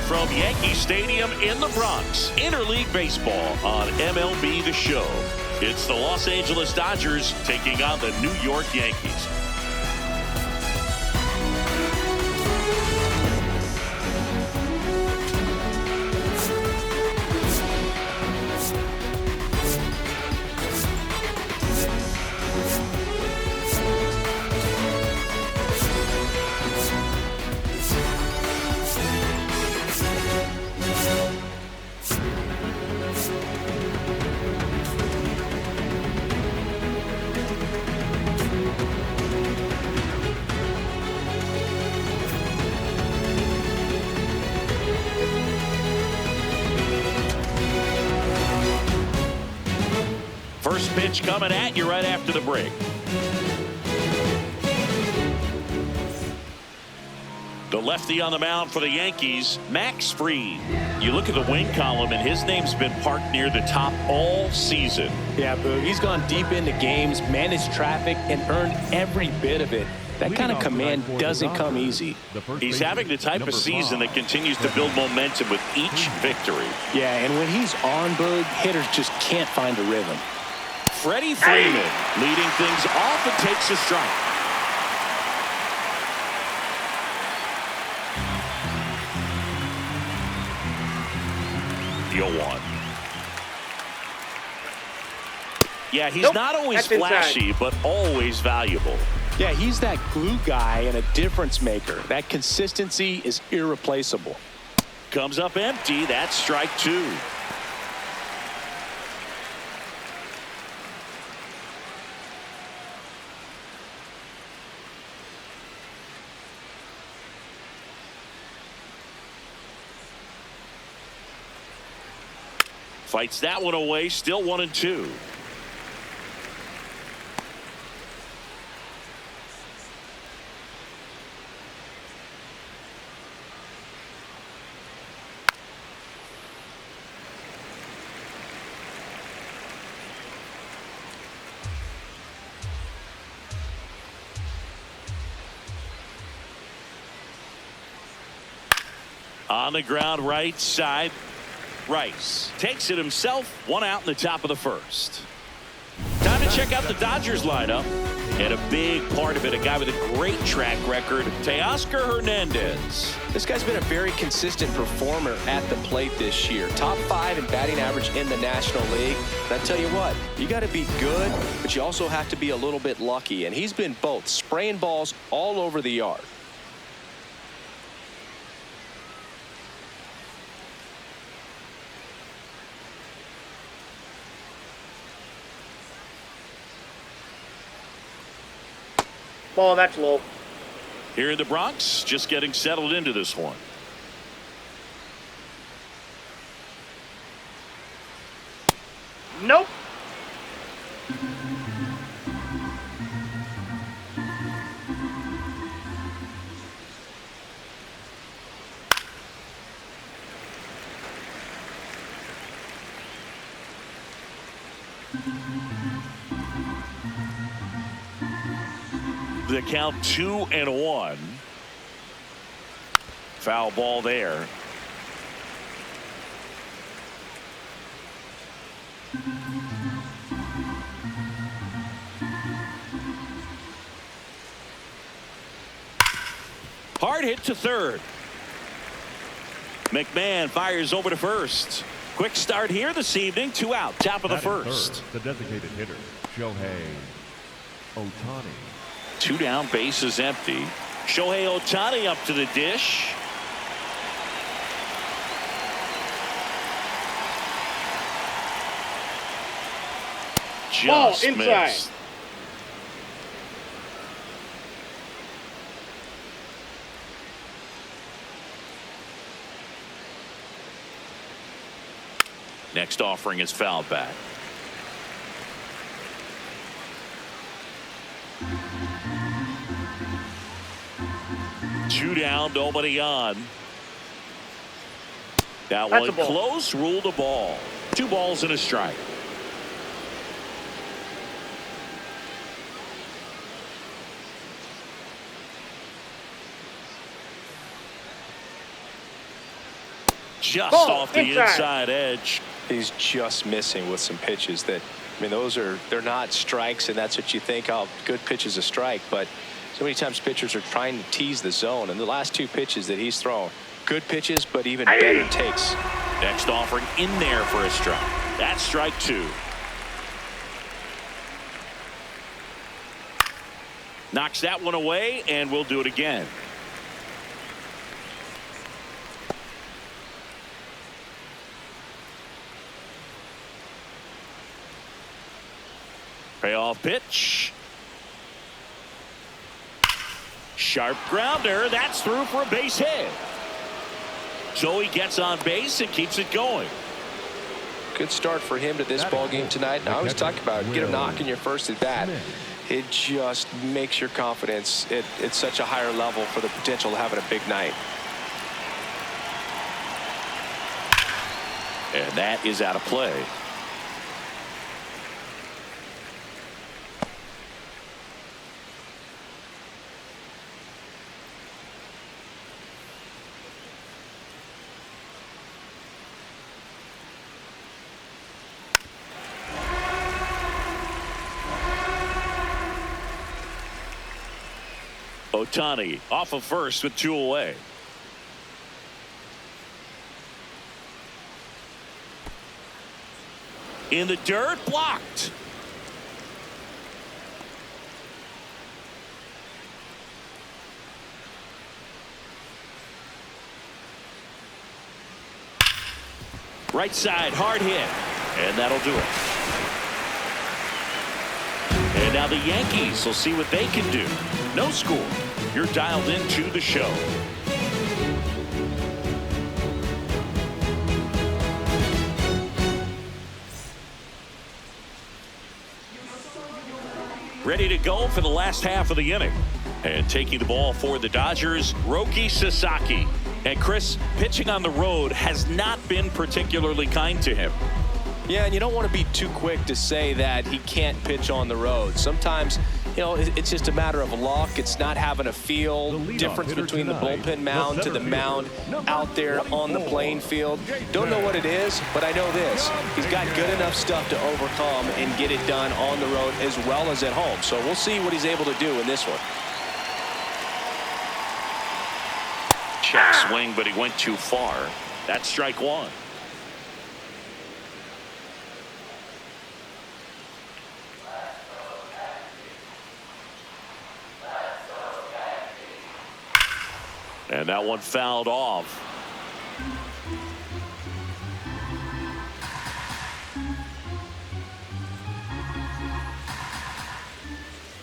From Yankee Stadium in the Bronx, interleague baseball on MLB The Show. It's the Los Angeles Dodgers taking on the New York Yankees. First pitch coming at you right after the break. The lefty on the mound for the Yankees, Max Fried. You look at the win column, and his name's been parked near the top all season. Yeah, Boone, he's gone deep into games, managed traffic, and earned every bit of it. That kind of command doesn't come easy. He's having the type of season that continues to build momentum with each victory. Yeah, and when he's on, Boone, hitters just can't find a rhythm. Freddie Freeman leading things off and takes a strike. The 0-1. Yeah, he's not always flashy, but always valuable. Yeah, he's that glue guy and a difference maker. That consistency is irreplaceable. Comes up empty. That's strike two. Fights that one away, still 1-2. On the ground, right side. Rice takes it himself. One out in the top of the first. Time to check out the Dodgers lineup. And a big part of it, a guy with a great track record, Teoscar Hernandez. This guy's been a very consistent performer at the plate this year. Top 5 in batting average in the National League. And I tell you what, you got to be good, but you also have to be a little bit lucky. And he's been both, spraying balls all over the yard. Ball, that's low. Here in the Bronx, just getting settled into this one. Nope. The count 2-1. Foul ball there. Hard hit to third. McMahon fires over to first. Quick start here this evening. 2 out, top of the first. The designated hitter, Shohei Ohtani. 2 down, bases empty. Shohei Ohtani up to the dish. Just inside. missed. Next offering is fouled back. Two down, nobody on. That That's one a ball. close, ruled a ball. 2 balls and a strike. Just Ball, off the inside edge. He's just missing with some pitches that, I mean, they're not strikes, and that's what you think, oh, good pitch is a strike. But so many times pitchers are trying to tease the zone, and the last 2 pitches that he's thrown, good pitches, but even better takes. Next offering in there for a strike. That's strike 2. Knocks that one away, and we'll do it again. Payoff pitch. Sharp grounder. That's through for a base hit. So he gets on base and keeps it going. Good start for him to this ball game tonight. And I always talk about get a knock in your first at bat. It just makes your confidence at such a higher level for the potential of having a big night. And that is out of play. Ohtani off of first with 2 away. In the dirt, blocked. Right side, hard hit, and that'll do it. And now the Yankees will see what they can do. No score. You're dialed into the show. Ready to go for the last half of the inning. And taking the ball for the Dodgers, Roki Sasaki. And Chris, pitching on the road has not been particularly kind to him. Yeah, and you don't want to be too quick to say that he can't pitch on the road. Sometimes, you know, it's just a matter of luck. It's not having a feel. Difference between the bullpen mound to the mound out there on the playing field. Don't know what it is, but I know this. He's got good enough stuff to overcome and get it done on the road as well as at home. So we'll see what he's able to do in this one. Check swing, but he went too far. That's strike 1. And that one fouled off.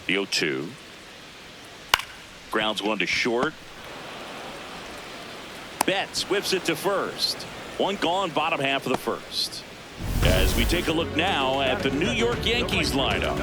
The 0-2. Grounds one to short. Betts whips it to first. One gone, bottom half of the first. As we take a look now at the New York Yankees lineup.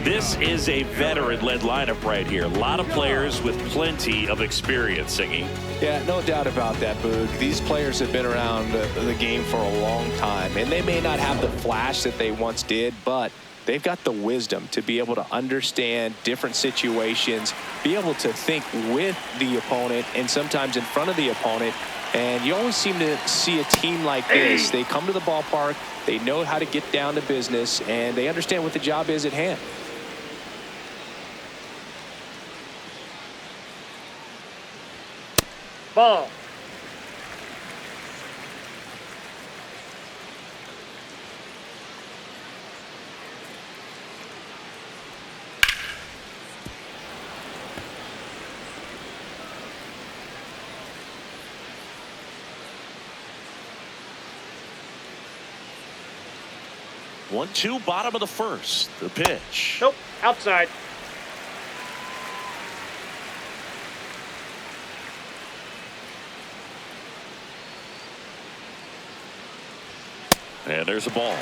This is a veteran-led lineup right here. A lot of players with plenty of experience, Singy. Yeah, no doubt about that, Boog. These players have been around the game for a long time, and they may not have the flash that they once did, but they've got the wisdom to be able to understand different situations, be able to think with the opponent and sometimes in front of the opponent. And you always seem to see a team like this. They come to the ballpark, they know how to get down to business, and they understand what the job is at hand. Ball. One, two, bottom of the first. The pitch. Nope. Outside. And there's a ball.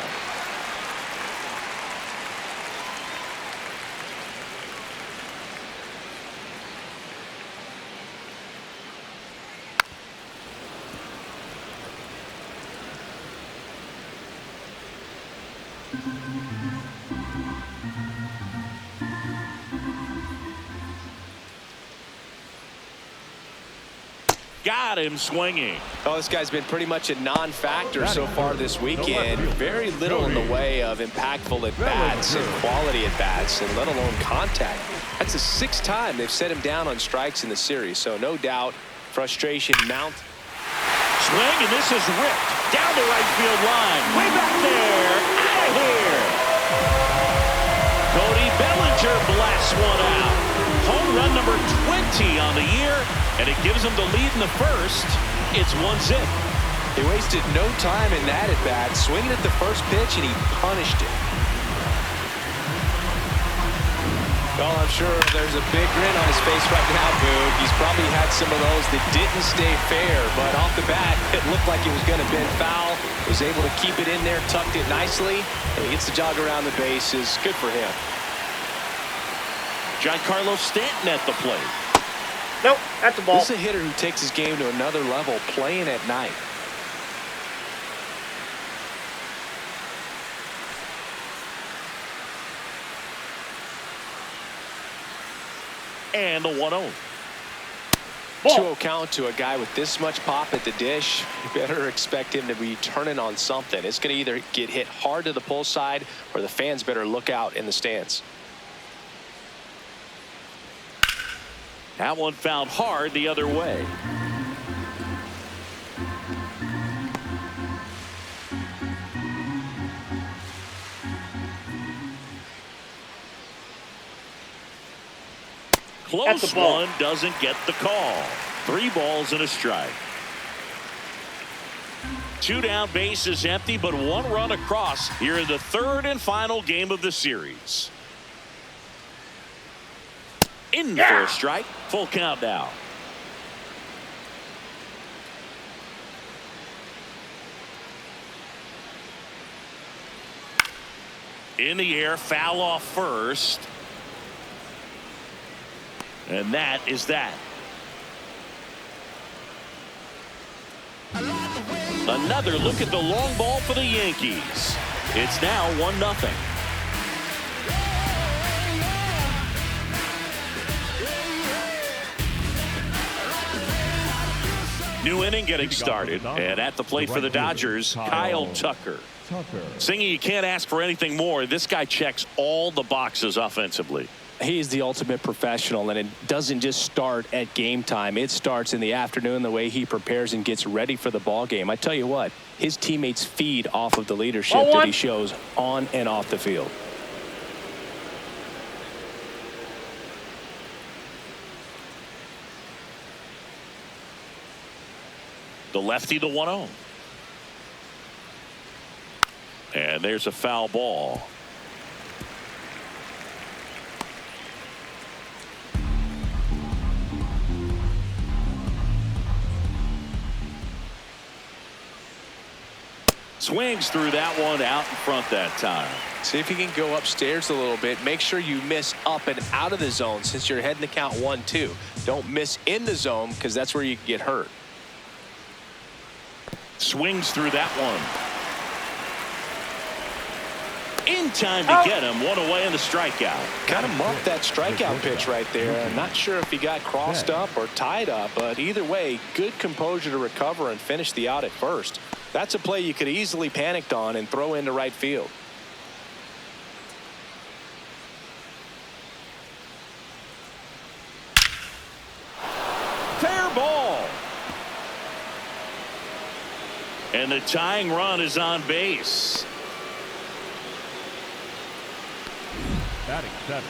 Got him swinging. Oh, this guy's been pretty much a non-factor so far this weekend. Very little in the way of impactful at-bats and quality at-bats, and let alone contact. That's the 6th time they've set him down on strikes in the series, so no doubt frustration mount. Swing, and this is ripped down the right field line. Way back there. Out of here. Cody Bellinger blasts one out. Home run number 20 on the year, and it gives him the lead in the first. It's 1-0. He wasted no time in that at-bat, swinging at the first pitch, and he punished it. Well, I'm sure there's a big grin on his face right now, Boone. He's probably had some of those that didn't stay fair, but off the bat, it looked like it was going to bend foul. Was able to keep it in there, tucked it nicely, and he gets the jog around the bases. Good for him. Giancarlo Stanton at the plate. Nope, that's a ball. This is a hitter who takes his game to another level, playing at night. And the 1-0. 2-0 count to a guy with this much pop at the dish. You better expect him to be turning on something. It's going to either get hit hard to the pull side, or the fans better look out in the stands. That one fouled hard the other way. Close one, doesn't get the call. 3 balls and a strike. 2 down, bases empty, but 1 run across here in the 3rd and final game of the series. In for a strike. Full count now. In the air, foul off first. And that is that. Another look at the long ball for the Yankees. It's now 1-0. New inning getting started, and at the plate for the Dodgers, Kyle Tucker. Singy, you can't ask for anything more. This guy checks all the boxes offensively. He's the ultimate professional, and it doesn't just start at game time. It starts in the afternoon, the way he prepares and gets ready for the ball game. I tell you what, his teammates feed off of the leadership that he shows on and off the field. The lefty, the 1-0. And there's a foul ball. Swings through that one out in front that time. See if you can go upstairs a little bit. Make sure you miss up and out of the zone since you're heading to count 1-2. Don't miss in the zone, because that's where you can get hurt. Swings through that one. In time to get him. 1 away in the strikeout. Kind of muffed that strikeout pitch right there. I'm not sure if he got crossed up or tied up, but either way, good composure to recover and finish the out at first. That's a play you could easily panicked on and throw into right field. Fair ball. And the tying run is on base. Batting 7.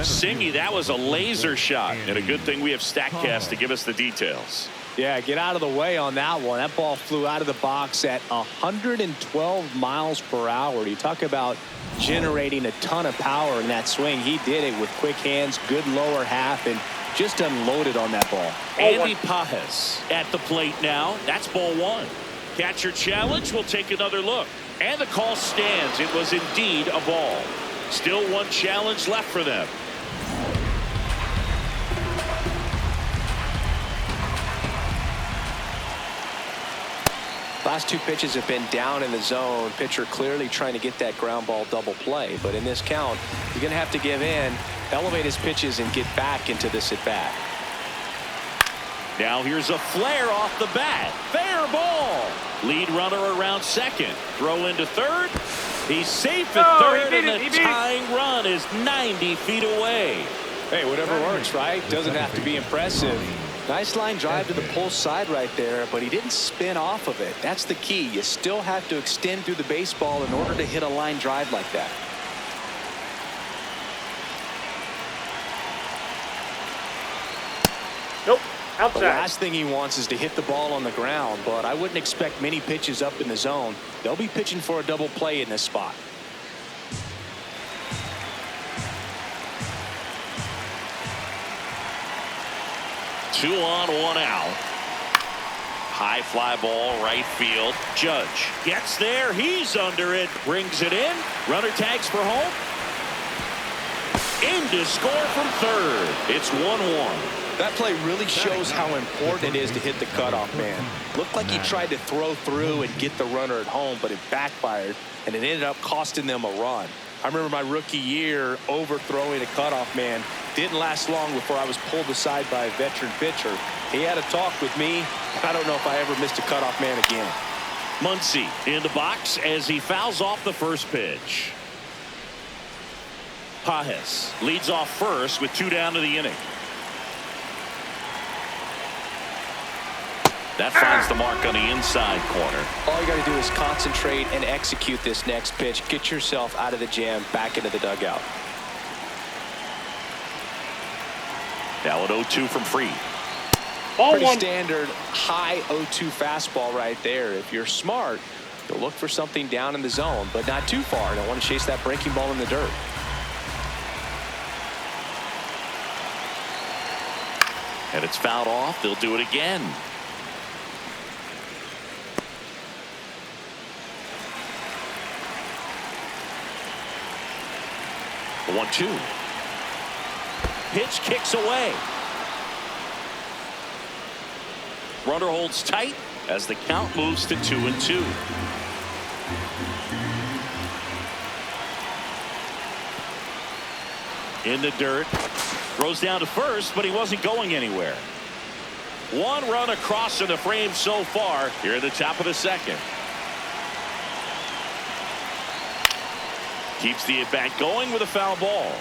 Singy, that was a laser shot, and a good thing we have StatCast to give us the details. Yeah, get out of the way on that one. That ball flew out of the box at 112 miles per hour. You talk about generating a ton of power in that swing. He did it with quick hands, good lower half, and just unloaded on that ball. Andy Pajes at the plate now. That's ball 1. Catcher challenge. We'll take another look. And the call stands. It was indeed a ball. Still 1 challenge left for them. Last two pitches have been down in the zone. Pitcher clearly trying to get that ground ball double play. But in this count, you're going to have to give in, elevate his pitches, and get back into this at bat. Now here's a flare off the bat. Fair ball. Lead runner around second. Throw into third. He's safe at third, and the tying run is 90 feet away. Hey, whatever works, right? Doesn't have to be impressive. Nice line drive to the pull side right there, but he didn't spin off of it. That's the key. You still have to extend through the baseball in order to hit a line drive like that. Nope. The Outside. last thing he wants is to hit the ball on the ground, but I wouldn't expect many pitches up in the zone. They'll be pitching for a double play in this spot. Two on, one out. High fly ball, right field. Judge gets there. He's under it. Brings it in. Runner tags for home. In to score from third. It's 1-1. That play really shows how important it is to hit the cutoff man. Looked like he tried to throw through and get the runner at home, but it backfired, and it ended up costing them a run. I remember my rookie year overthrowing a cutoff man. Didn't last long before I was pulled aside by a veteran pitcher. He had a talk with me. I don't know if I ever missed a cutoff man again. Muncy in the box as he fouls off the first pitch. Pages leads off first with 2 down to the inning. That finds the mark on the inside corner. All you got to do is concentrate and execute this next pitch. Get yourself out of the jam, back into the dugout. Now an 0-2 from Freed. Pretty standard high 0-2 fastball right there. If you're smart, you'll look for something down in the zone, but not too far. Don't want to chase that breaking ball in the dirt. And it's fouled off. They'll do it again. 1-2. Pitch kicks away. Runner holds tight as the count moves to 2-2. In the dirt. Throws down to first, but he wasn't going anywhere. One run across in the frame so far here at the top of the second. Keeps the at-bat going with a foul ball.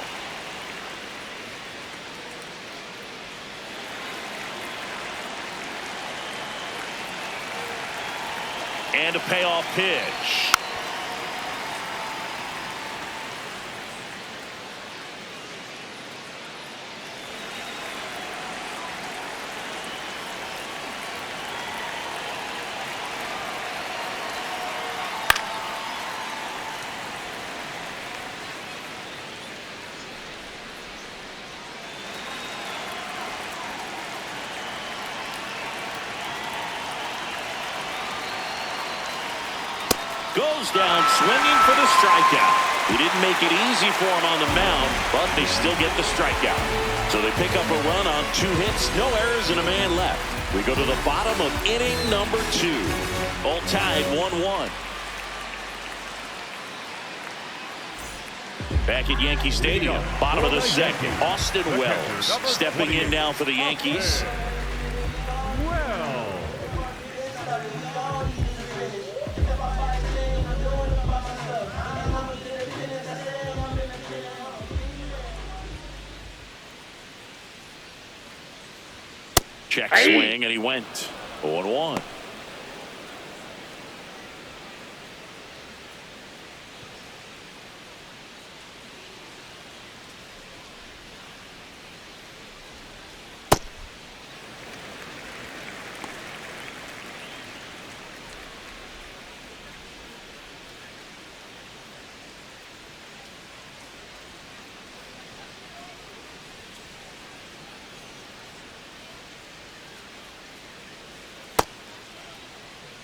And a payoff pitch. Goes down swinging for the strikeout. He didn't make it easy for him on the mound, but they still get the strikeout. So they pick up a run on 2 hits, no errors, and a man left. We go to the bottom of inning number 2. All tied 1-1. Back at Yankee Stadium, bottom of the second. Austin Wells stepping in now for the Yankees. Check swing, and he went 0-1.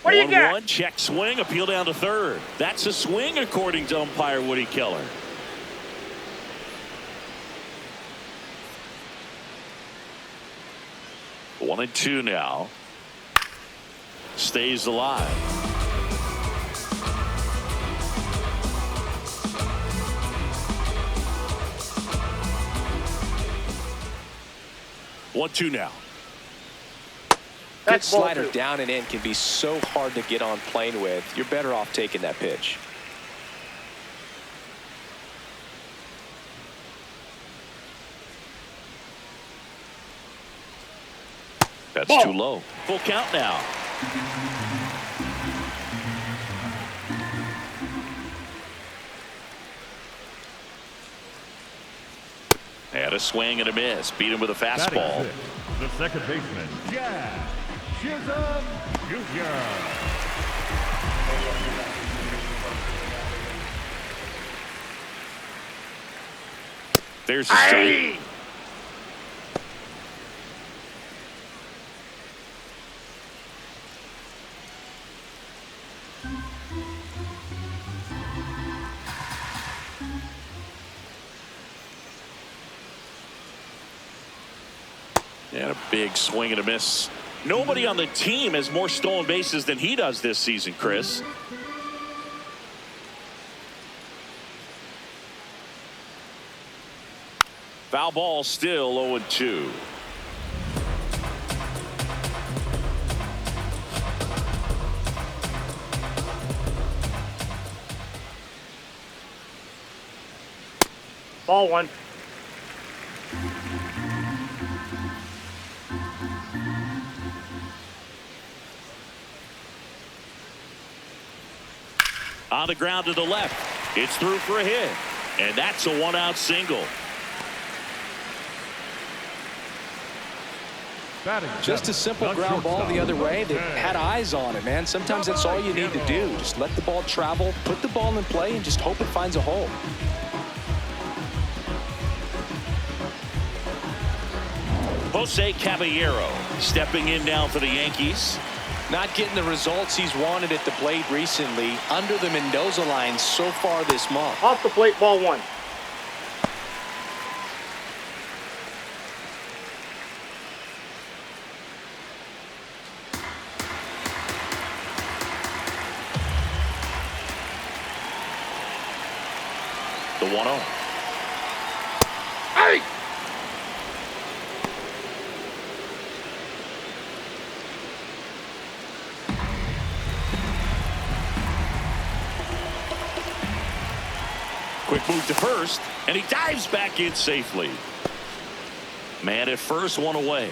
What do you got? 1-1, check swing, appeal down to third. That's a swing according to umpire Woody Keller. One and two now. Stays alive. 1-2 now. Good That's ball slider 2. down and in can be so hard to get on plane with. You're better off taking that pitch. That's Ball. too low. Full count now. And a swing and a miss. Beat him with a Batting fastball. sixth, the second baseman, Jazz Chisholm Jr. There's the strike. And a big swing and a miss. Nobody on the team has more stolen bases than he does this season, Chris. Foul ball, still 0-2. Ball 1. On the ground to the left. It's through for a hit. And that's a one-out single. Batting Just a seventh, simple the ground ball shortstop, the other way. They Jose had eyes on it, man. Sometimes that's all you need to do. Just let the ball travel, put the ball in play, and just hope it finds a hole. Jose Caballero stepping in now for the Yankees. Not getting the results he's wanted at the plate recently. Under the Mendoza line so far this month. Off the plate, ball 1. The 1-0. Hey! Quick move to first, and he dives back in safely. Man at first, one away.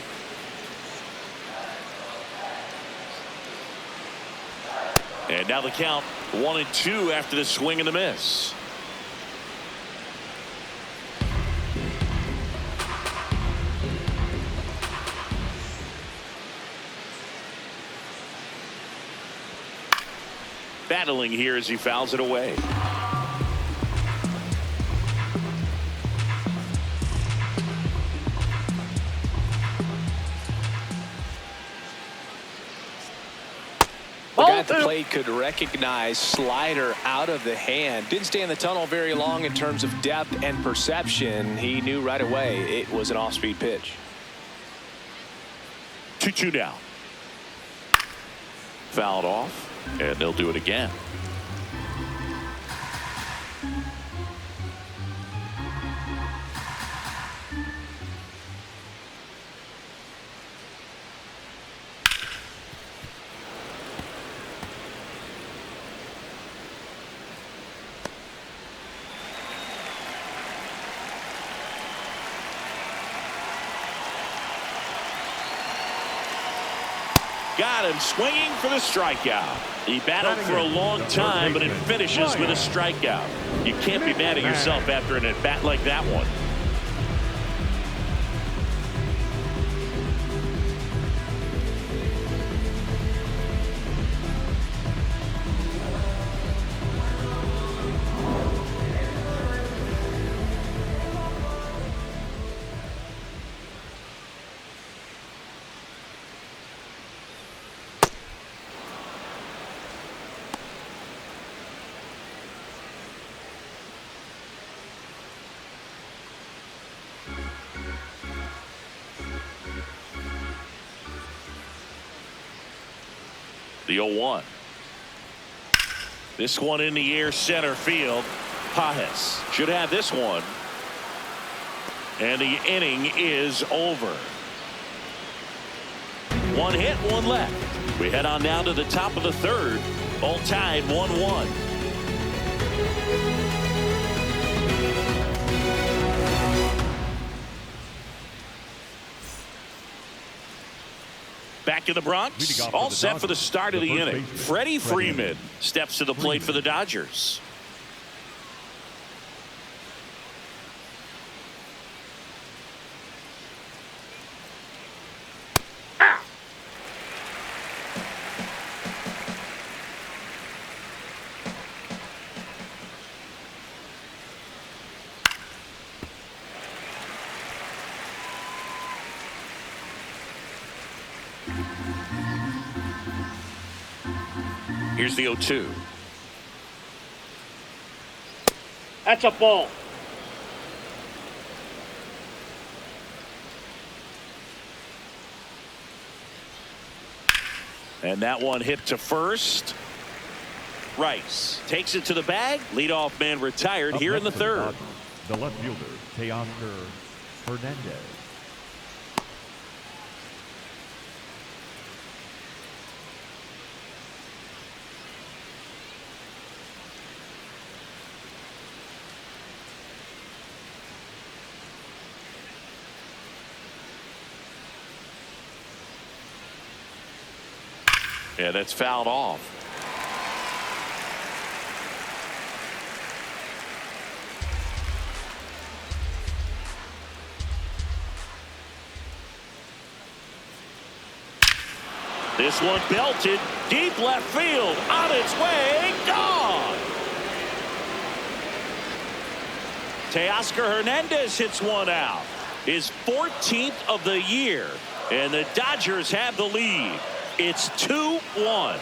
And now the count 1-2 after the swing and the miss. Battling here as he fouls it away. The guy at the plate could recognize slider out of the hand. Didn't stay in the tunnel very long in terms of depth and perception. He knew right away it was an off-speed pitch. 2-2 now. Fouled off, and they'll do it again. Got him swinging for the strikeout. He battled for a long time, but it finishes with a strikeout. You can't be mad at yourself after an at-bat like that one. The 0-1. This one in the air, center field. Pajes should have this one. And the inning is over. One hit, one left. We head on down to the top of the third. All tied 1-1. Back in the Bronx, all set for the start of the inning. Freddie Freeman steps to the plate for the Dodgers. Here's the 0-2. That's a ball. And that one hit to first. Rice takes it to the bag. Leadoff man retired here in the third. The left fielder, Teoscar Hernandez. Yeah, that's fouled off. This one belted deep left field, on its way, gone. Teoscar Hernandez hits one out, his 14th of the year, and the Dodgers have the lead. It's 2-1.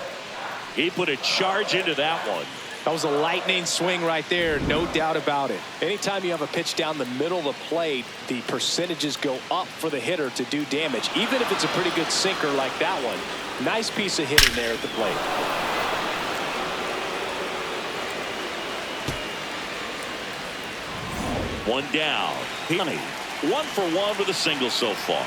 He put a charge into that one. That was a lightning swing right there, no doubt about it. Anytime you have a pitch down the middle of the plate, the percentages go up for the hitter to do damage, even if it's a pretty good sinker like that one. Nice piece of hitting there at the plate. One down. Honey, 1 for 1 with a single so far.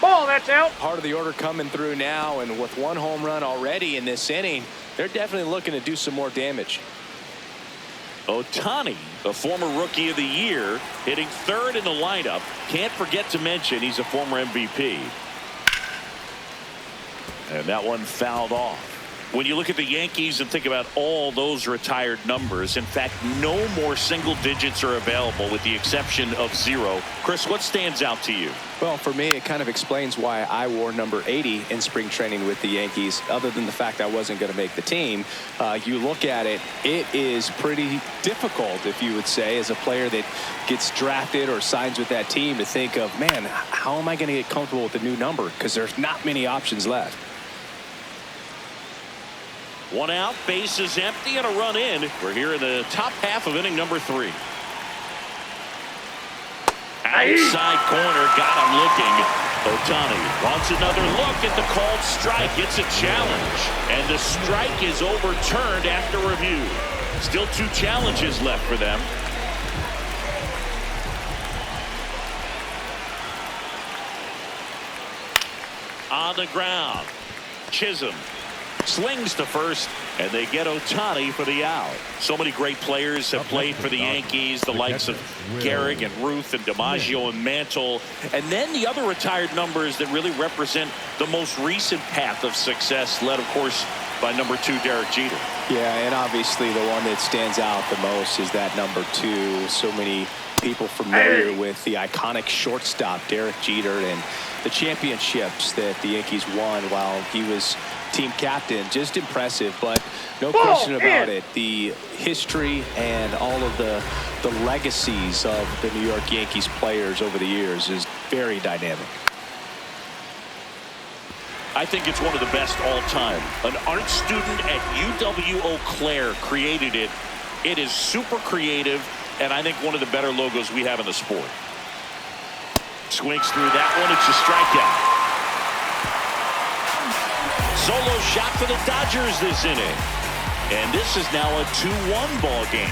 Ball, that's out. Part of the order coming through now, and with 1 home run already in this inning, they're definitely looking to do some more damage. Ohtani, the former Rookie of the Year, hitting third in the lineup. Can't forget to mention he's a former MVP. And that one fouled off. When you look at the Yankees and think about all those retired numbers, in fact, no more single digits are available with the exception of 0. Chris, what stands out to you? Well, for me, it kind of explains why I wore number 80 in spring training with the Yankees. Other than the fact I wasn't going to make the team, you look at it, it is pretty difficult, if you would say, as a player that gets drafted or signs with that team, to think of, man, how am I going to get comfortable with the new number? Because there's not many options left. 1 out, base is empty, and a run in. We're here in the top half of inning number 3. Outside corner, got him looking. Ohtani wants another look at the called strike. It's a challenge, and the strike is overturned after review. Still 2 challenges left for them. On the ground, Chisholm swings to first, and they get Ohtani for the out. So many great players have played for the Yankees, the likes of Gehrig and Ruth and DiMaggio and Mantle. And then the other retired numbers that really represent the most recent path of success, led, of course, by number 2, Derek Jeter. Yeah, and obviously the one that stands out the most is that number 2. So many people familiar with the iconic shortstop, Derek Jeter, and the championships that the Yankees won while he was team captain. Just impressive, but no question about it. The history and all of the legacies of the New York Yankees players over the years is very dynamic. I think it's one of the best all time. An art student at UW-Eau Claire created it. It is super creative, and I think one of the better logos we have in the sport. Swings through that one. It's a strikeout. Solo shot for the Dodgers this inning. And this is now a 2-1 ball game.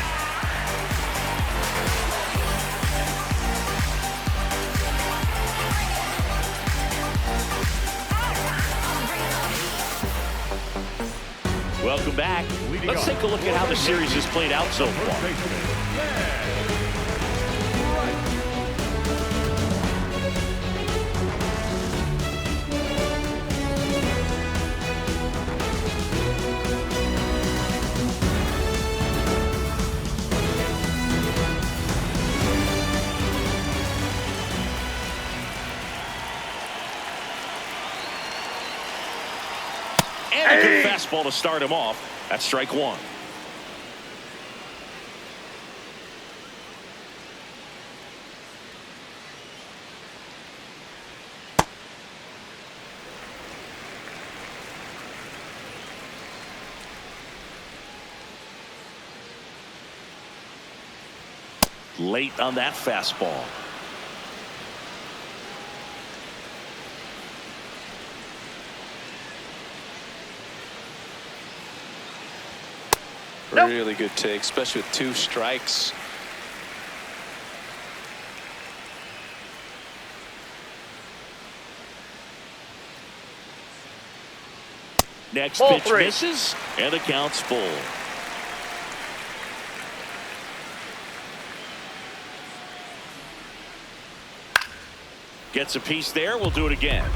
Welcome back. Let's take a look at how the series has played out so far. And a good fastball to start him off. That's strike one. Late on that fastball. Really good take, especially with 2 strikes. Next Ball pitch 3. misses, and the count's full. Gets a piece there. We'll do it again.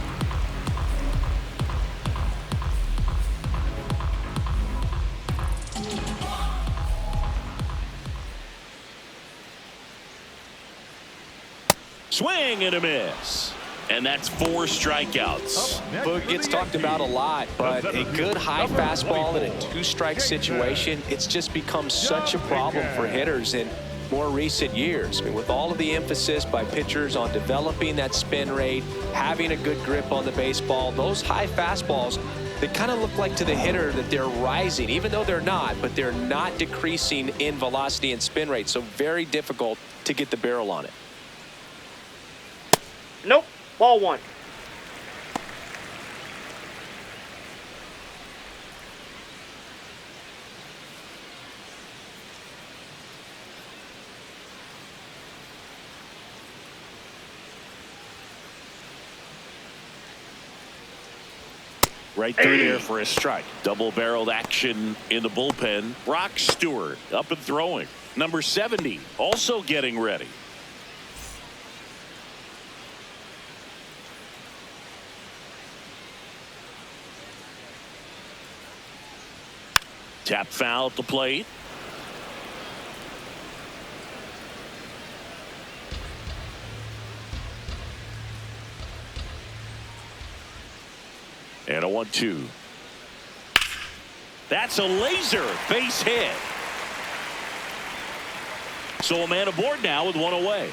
Swing and a miss. And that's 4 strikeouts. Boog gets talked about a lot, but a good high fastball in a 2-strike situation, it's just become such a problem for hitters in more recent years. I mean, with all of the emphasis by pitchers on developing that spin rate, having a good grip on the baseball, those high fastballs, they kind of look like to the hitter that they're rising, even though they're not, but they're not decreasing in velocity and spin rate. So very difficult to get the barrel on it. Nope. Ball 1. Right through there for a strike. Double-barreled action in the bullpen. Brock Stewart up and throwing. Number 70 also getting ready. Tap foul at the plate. And a 1-2. That's a laser base hit. So a man aboard now with 1 away.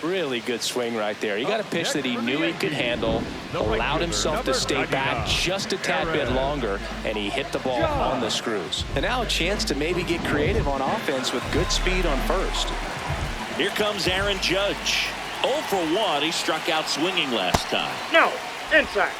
Really good swing right there. He got a pitch that he knew he could handle, allowed himself to stay back just a tad bit longer, and he hit the ball on the screws. And now a chance to maybe get creative on offense with good speed on first. Here comes Aaron Judge. 0 for 1. He struck out swinging last time. No. Inside.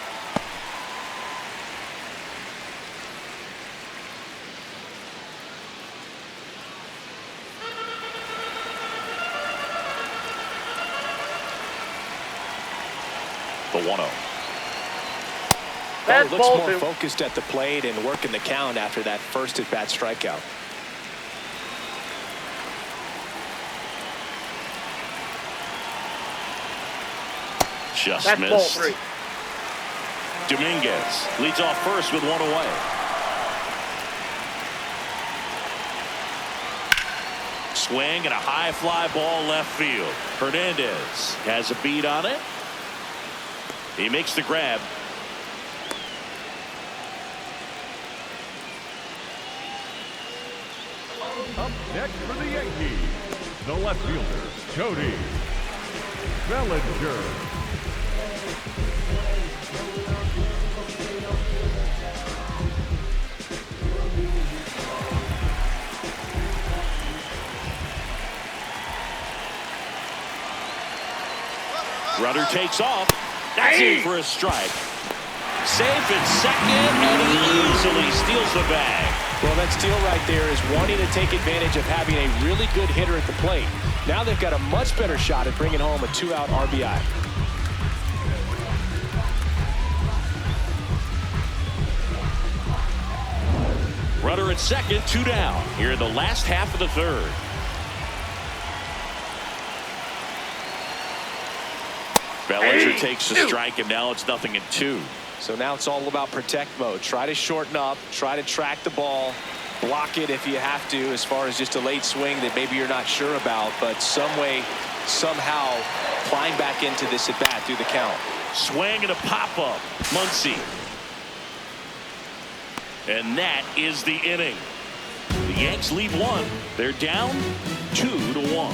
The 1-0. That's looks ball more 2. focused at the plate and working the count after that first at-bat strikeout. Just That's missed. ball 3. Domiguez leads off first with 1 away. Swing and a high fly ball left field. Hernandez has a beat on it. He makes the grab. Up next for the Yankees, the left fielder, Cody Bellinger. Runner takes off. That's in for a strike. Safe at second, and he easily steals the bag. Well, that steal right there is wanting to take advantage of having a really good hitter at the plate. Now they've got a much better shot at bringing home a 2-out RBI. at second, 2 down here in the last half of the third. Bellinger takes the strike, and now it's 0-2. So now it's all about protect mode. Try to shorten up, try to track the ball, block it if you have to, as far as just a late swing that maybe you're not sure about, but some way, somehow climb back into this at bat through the count. Swing and a pop up. Muncy. And that is the inning. The Yanks lead 1. They're down 2-1.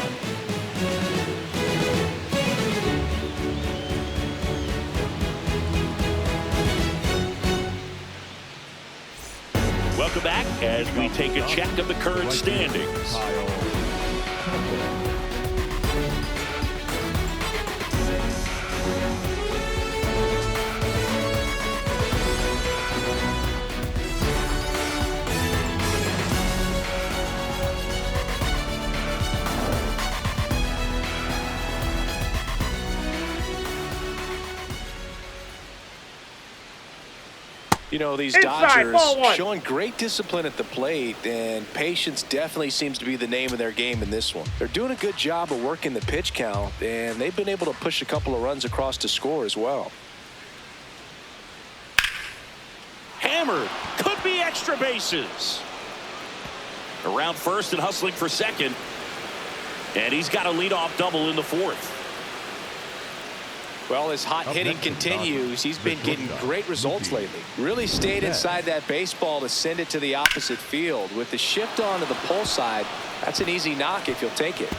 Welcome back as we take a check of the current standings. You know, these Inside, ball Dodgers one. showing great discipline at the plate, and patience definitely seems to be the name of their game in this one. They're doing a good job of working the pitch count, and they've been able to push a couple of runs across to score as well. Hammered. Could be extra bases. Around first and hustling for second. And he's got a leadoff double in the 4th. Well, his hot hitting continues. He's been getting great results lately. Really stayed inside that baseball to send it to the opposite field. With the shift on to the pull side, that's an easy knock if you'll take it.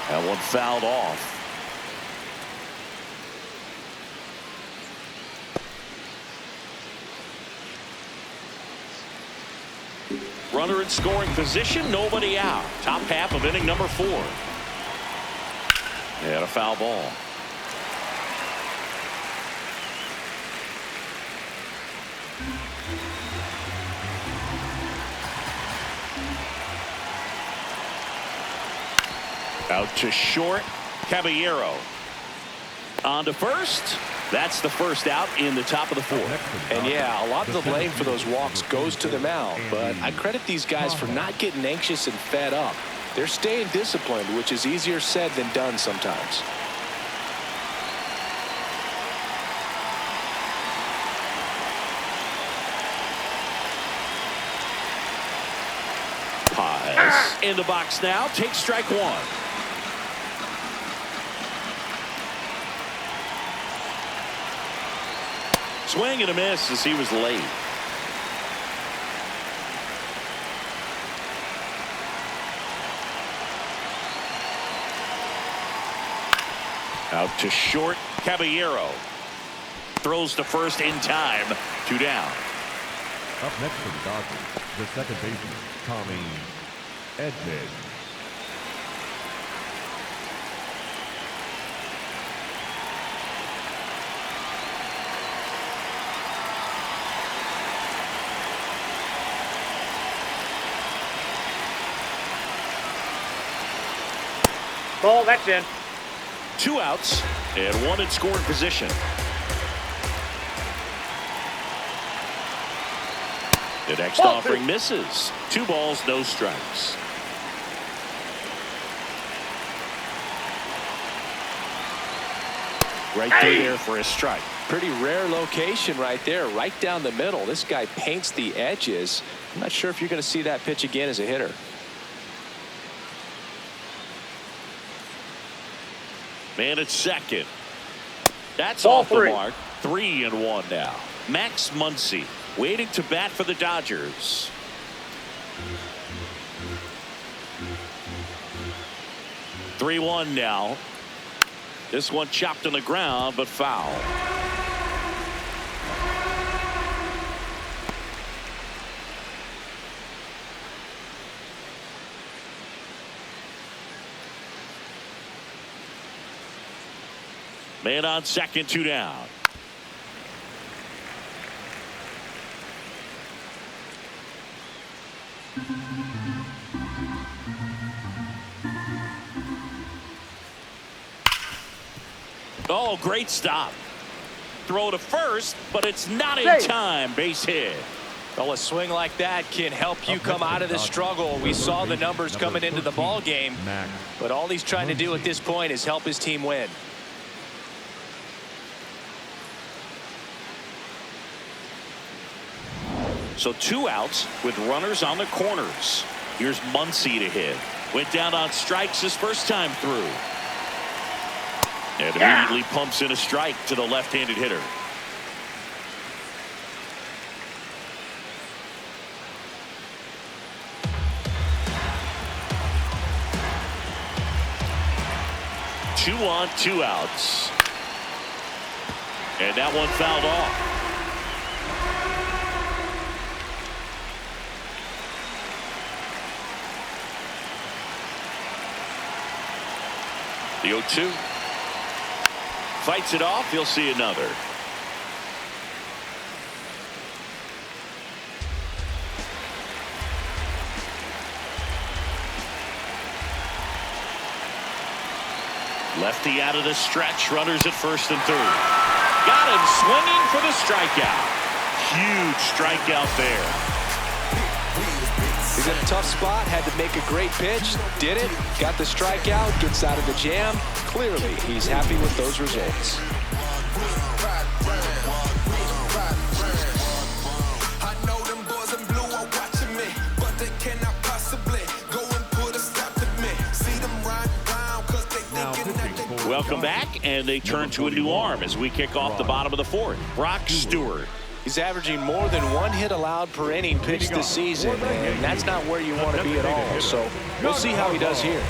That one fouled off. Runner in scoring position, nobody out. Top half of inning number 4. And a foul ball. Out to short, Caballero. On to first. That's the first out in the top of the 4th. And yeah, a lot of the blame for those walks goes to the mound, but I credit these guys for not getting anxious and fed up. They're staying disciplined, which is easier said than done sometimes. Paz in the box now. Takes strike 1. Swing and a miss as he was late. Out to short, Caballero. Throws to first in time. 2 down. Up next for the Dodgers, the second baseman, Tommy Edman. Ball, that's in. 2 outs and 1 in scoring position. The next offering misses. 2 balls, no strikes. Right through there for a strike. Pretty rare location right there, right down the middle. This guy paints the edges. I'm not sure if you're going to see that pitch again as a hitter. Man at second. That's Ball off 3. the mark. 3-1 now. Max Muncy waiting to bat for the Dodgers. (3-1) now. This one chopped on the ground, but foul. Man on second, 2 down. Oh, great stop. Throw to first, but it's not in time. Base hit. Well, a swing like that can help you come out of the struggle. We saw the numbers coming into the ball game, but all he's trying to do at this point is help his team win. So 2 outs with runners on the corners. Here's Muncy to hit. Went down on strikes his first time through. And immediately pumps in a strike to the left-handed hitter. Two on, 2 outs. And that one fouled off. The 0-2. Fights it off. He'll see another. Lefty out of the stretch. Runners at first and third. Got him swinging for the strikeout. Huge strikeout there. He's in a tough spot, had to make a great pitch, did it, got the strikeout, gets out of the jam. Clearly, he's happy with those results. Welcome back, and they turn to a new arm as we kick off the bottom of the 4th. Brock Stewart. He's averaging more than 1 hit allowed per inning pitched this season, and that's not where you want to be at all. So we'll see how he does here.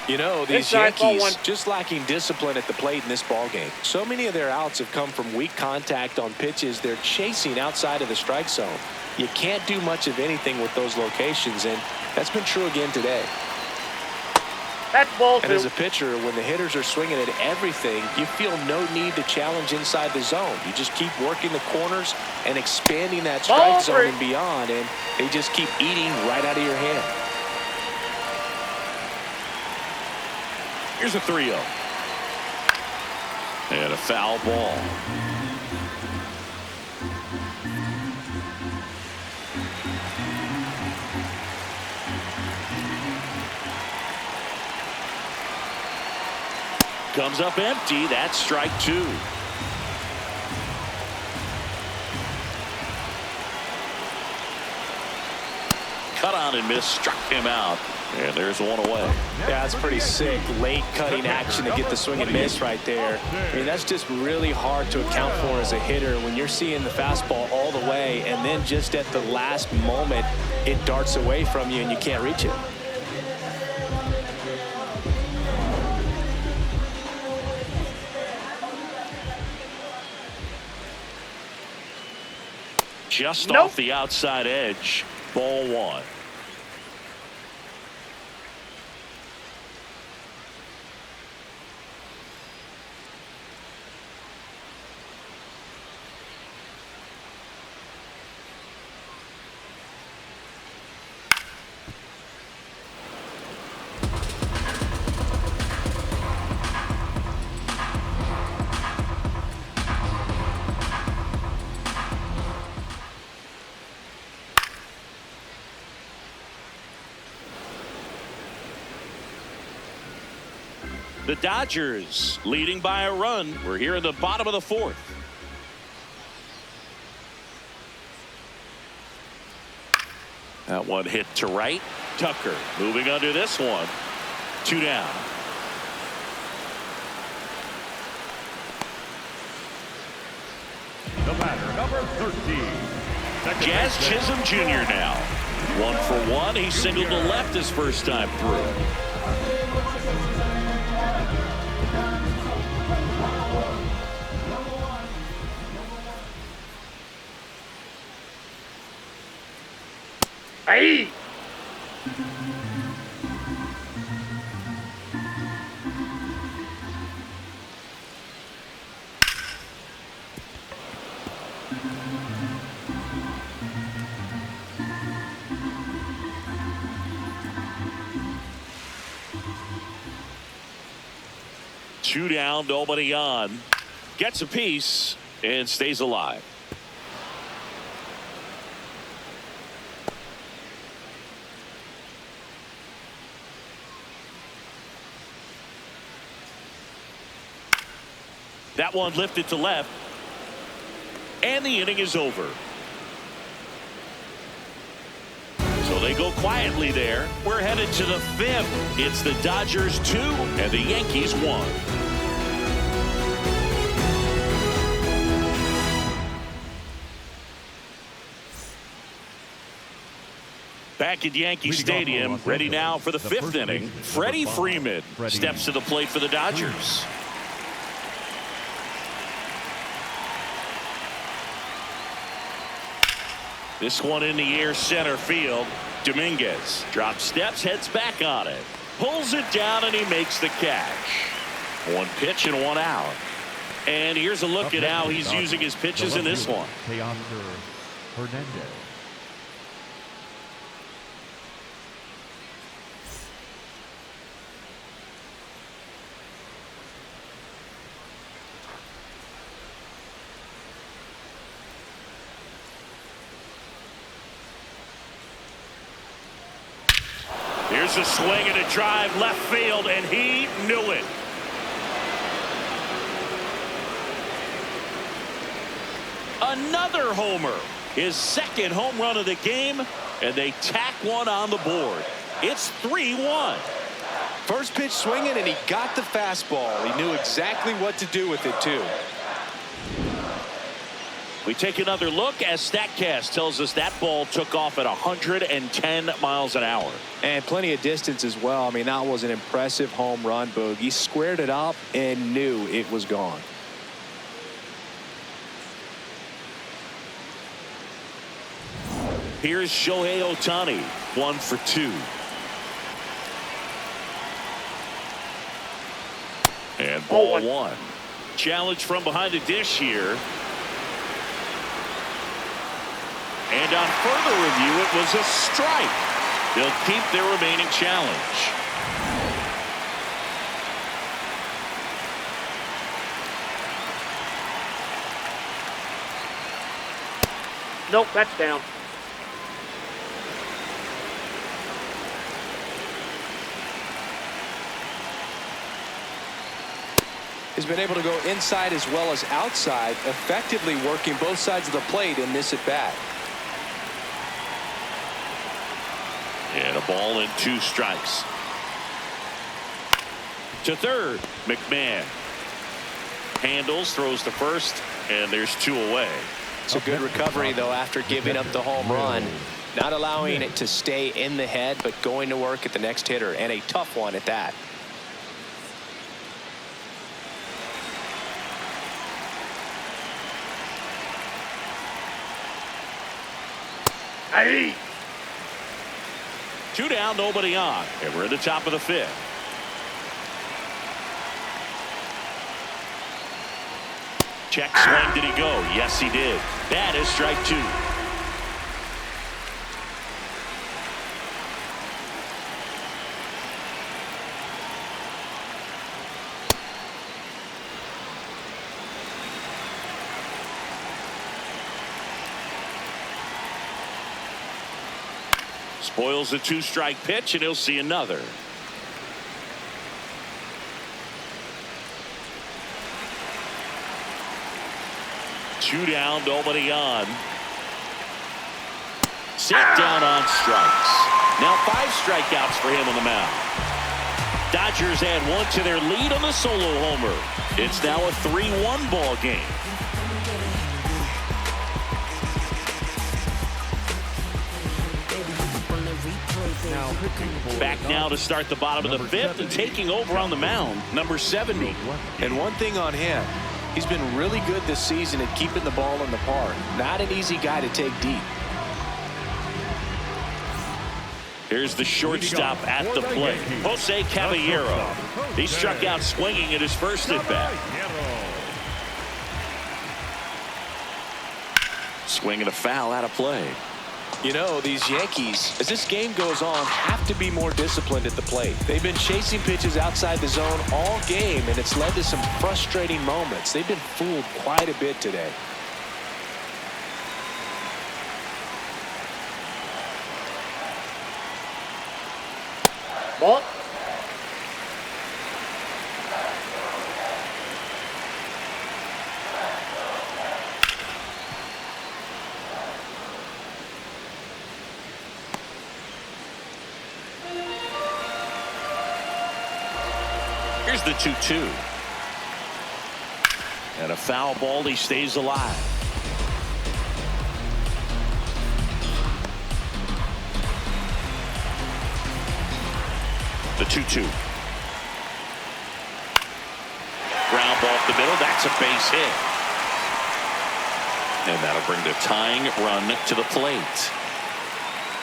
You know, these Yankees just lacking discipline at the plate in this ballgame. So many of their outs have come from weak contact on pitches they're chasing outside of the strike zone. You can't do much of anything with those locations, and that's been true again today. That's ball 2. And as a pitcher, when the hitters are swinging at everything, you feel no need to challenge inside the zone. You just keep working the corners and expanding that strike zone and beyond, and they just keep eating right out of your hand. Here's a 3-0. And a foul ball. Comes up empty. That's strike 2. Cut on and miss, struck him out. And there's one away. Yeah, that's pretty sick. Late cutting action to get the swing and miss right there. I mean, that's just really hard to account for as a hitter when you're seeing the fastball all the way, and then just at the last moment, it darts away from you and you can't reach it. Just off the outside edge. Ball 1. The Dodgers leading by a run. We're here in the bottom of the 4th. That one hit to right. Tucker moving under this one. 2 down. The batter, number 13. Jazz Chisholm Jr. now. 1 for 1. He singled to left his first time through. Hey! 2 down, nobody on. Gets a piece and stays alive. That one lifted to left. And the inning is over. So they go quietly there. We're headed to the 5th. It's the Dodgers 2 and the Yankees 1. Back at Yankee Stadium, ready now for the 5th inning. Freddie Freeman steps to the plate for the Dodgers. This one in the air, center field. Domiguez drops steps, heads back on it. Pulls it down, and he makes the catch. 1 pitch and 1 out. And here's a look at how he's using his pitches in this one. Teoscar Hernandez. Here's a swing and a drive left field, and he knew it. Another homer. His 2nd home run of the game, and they tack one on the board. It's 3-1. First pitch swinging, and he got the fastball. He knew exactly what to do with it, too. We take another look as StatCast tells us that ball took off at 110 miles an hour. And plenty of distance as well. I mean, that was an impressive home run, Boog. He squared it up and knew it was gone. Here's Shohei Ohtani, 1 for 2. And ball 1. Challenge from behind the dish here. And on further review, it was a strike. They'll keep their remaining challenge. Nope, that's down. He's been able to go inside as well as outside, effectively working both sides of the plate in this at bat. And a ball and 2 strikes. To third, McMahon handles, throws to first, and there's 2 away. It's a good recovery, though, after giving up the home run. Not allowing it to stay in the head, but going to work at the next hitter, and a tough one at that. Hey! 2 down, nobody on, and we're at the top of the 5th. Check swing, did he go? Yes, he did. That is strike 2. Spoils the 2-strike pitch, and he'll see another. Two down, nobody on. Set down on strikes. Now 5 strikeouts for him on the mound. Dodgers add 1 to their lead on the solo homer. It's now a 3-1 ball game. Back now to start the bottom of the 5th and taking over on the mound, number 70. And one thing on him, he's been really good this season at keeping the ball in the park. Not an easy guy to take deep. Here's the shortstop at the plate, Jose Caballero. He struck out swinging at his first at bat. Swing and a foul out of play. You know, these Yankees, as this game goes on, have to be more disciplined at the plate. They've been chasing pitches outside the zone all game, and it's led to some frustrating moments. They've been fooled quite a bit today. Ball. Here's the 2-2. And a foul ball. He stays alive. The 2-2. Ground ball up the middle. That's a base hit. And that'll bring the tying run to the plate.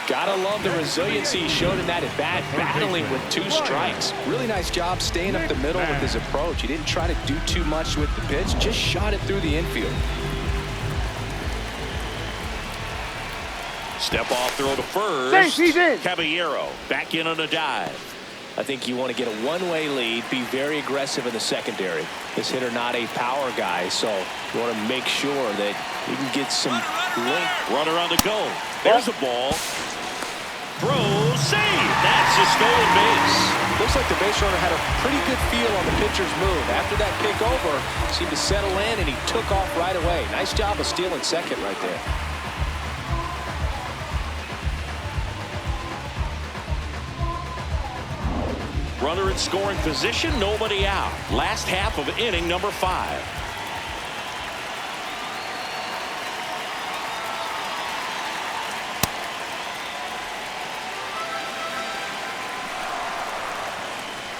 Gotta love the resiliency he showed in that at bat, battling with 2 strikes. Really nice job staying up the middle with his approach. He didn't try to do too much with the pitch, just shot it through the infield. Step off throw to first. He's in. Caballero back in on a dive. I think you want to get a one-way lead, be very aggressive in the secondary. This hitter not a power guy, so you want to make sure that you can get some length. Runner on the go. There's a ball. Throw, save. That's a stolen base. Looks like the base runner had a pretty good feel on the pitcher's move. After that pick over, seemed to settle in, and he took off right away. Nice job of stealing second right there. Runner in scoring position, nobody out. Last half of inning number 5.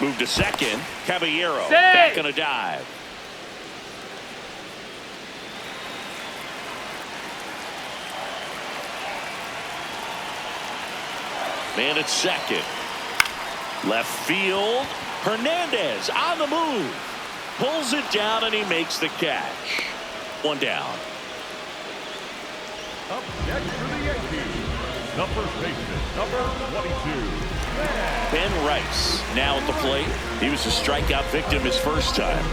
Move to second. Caballero back on a dive. Man at second. Left field. Hernandez on the move. Pulls it down and he makes the catch. 1 down. Up next for the Yankees, the first baseman, number 22. Ben Rice now at the plate. He was a strikeout victim his first time.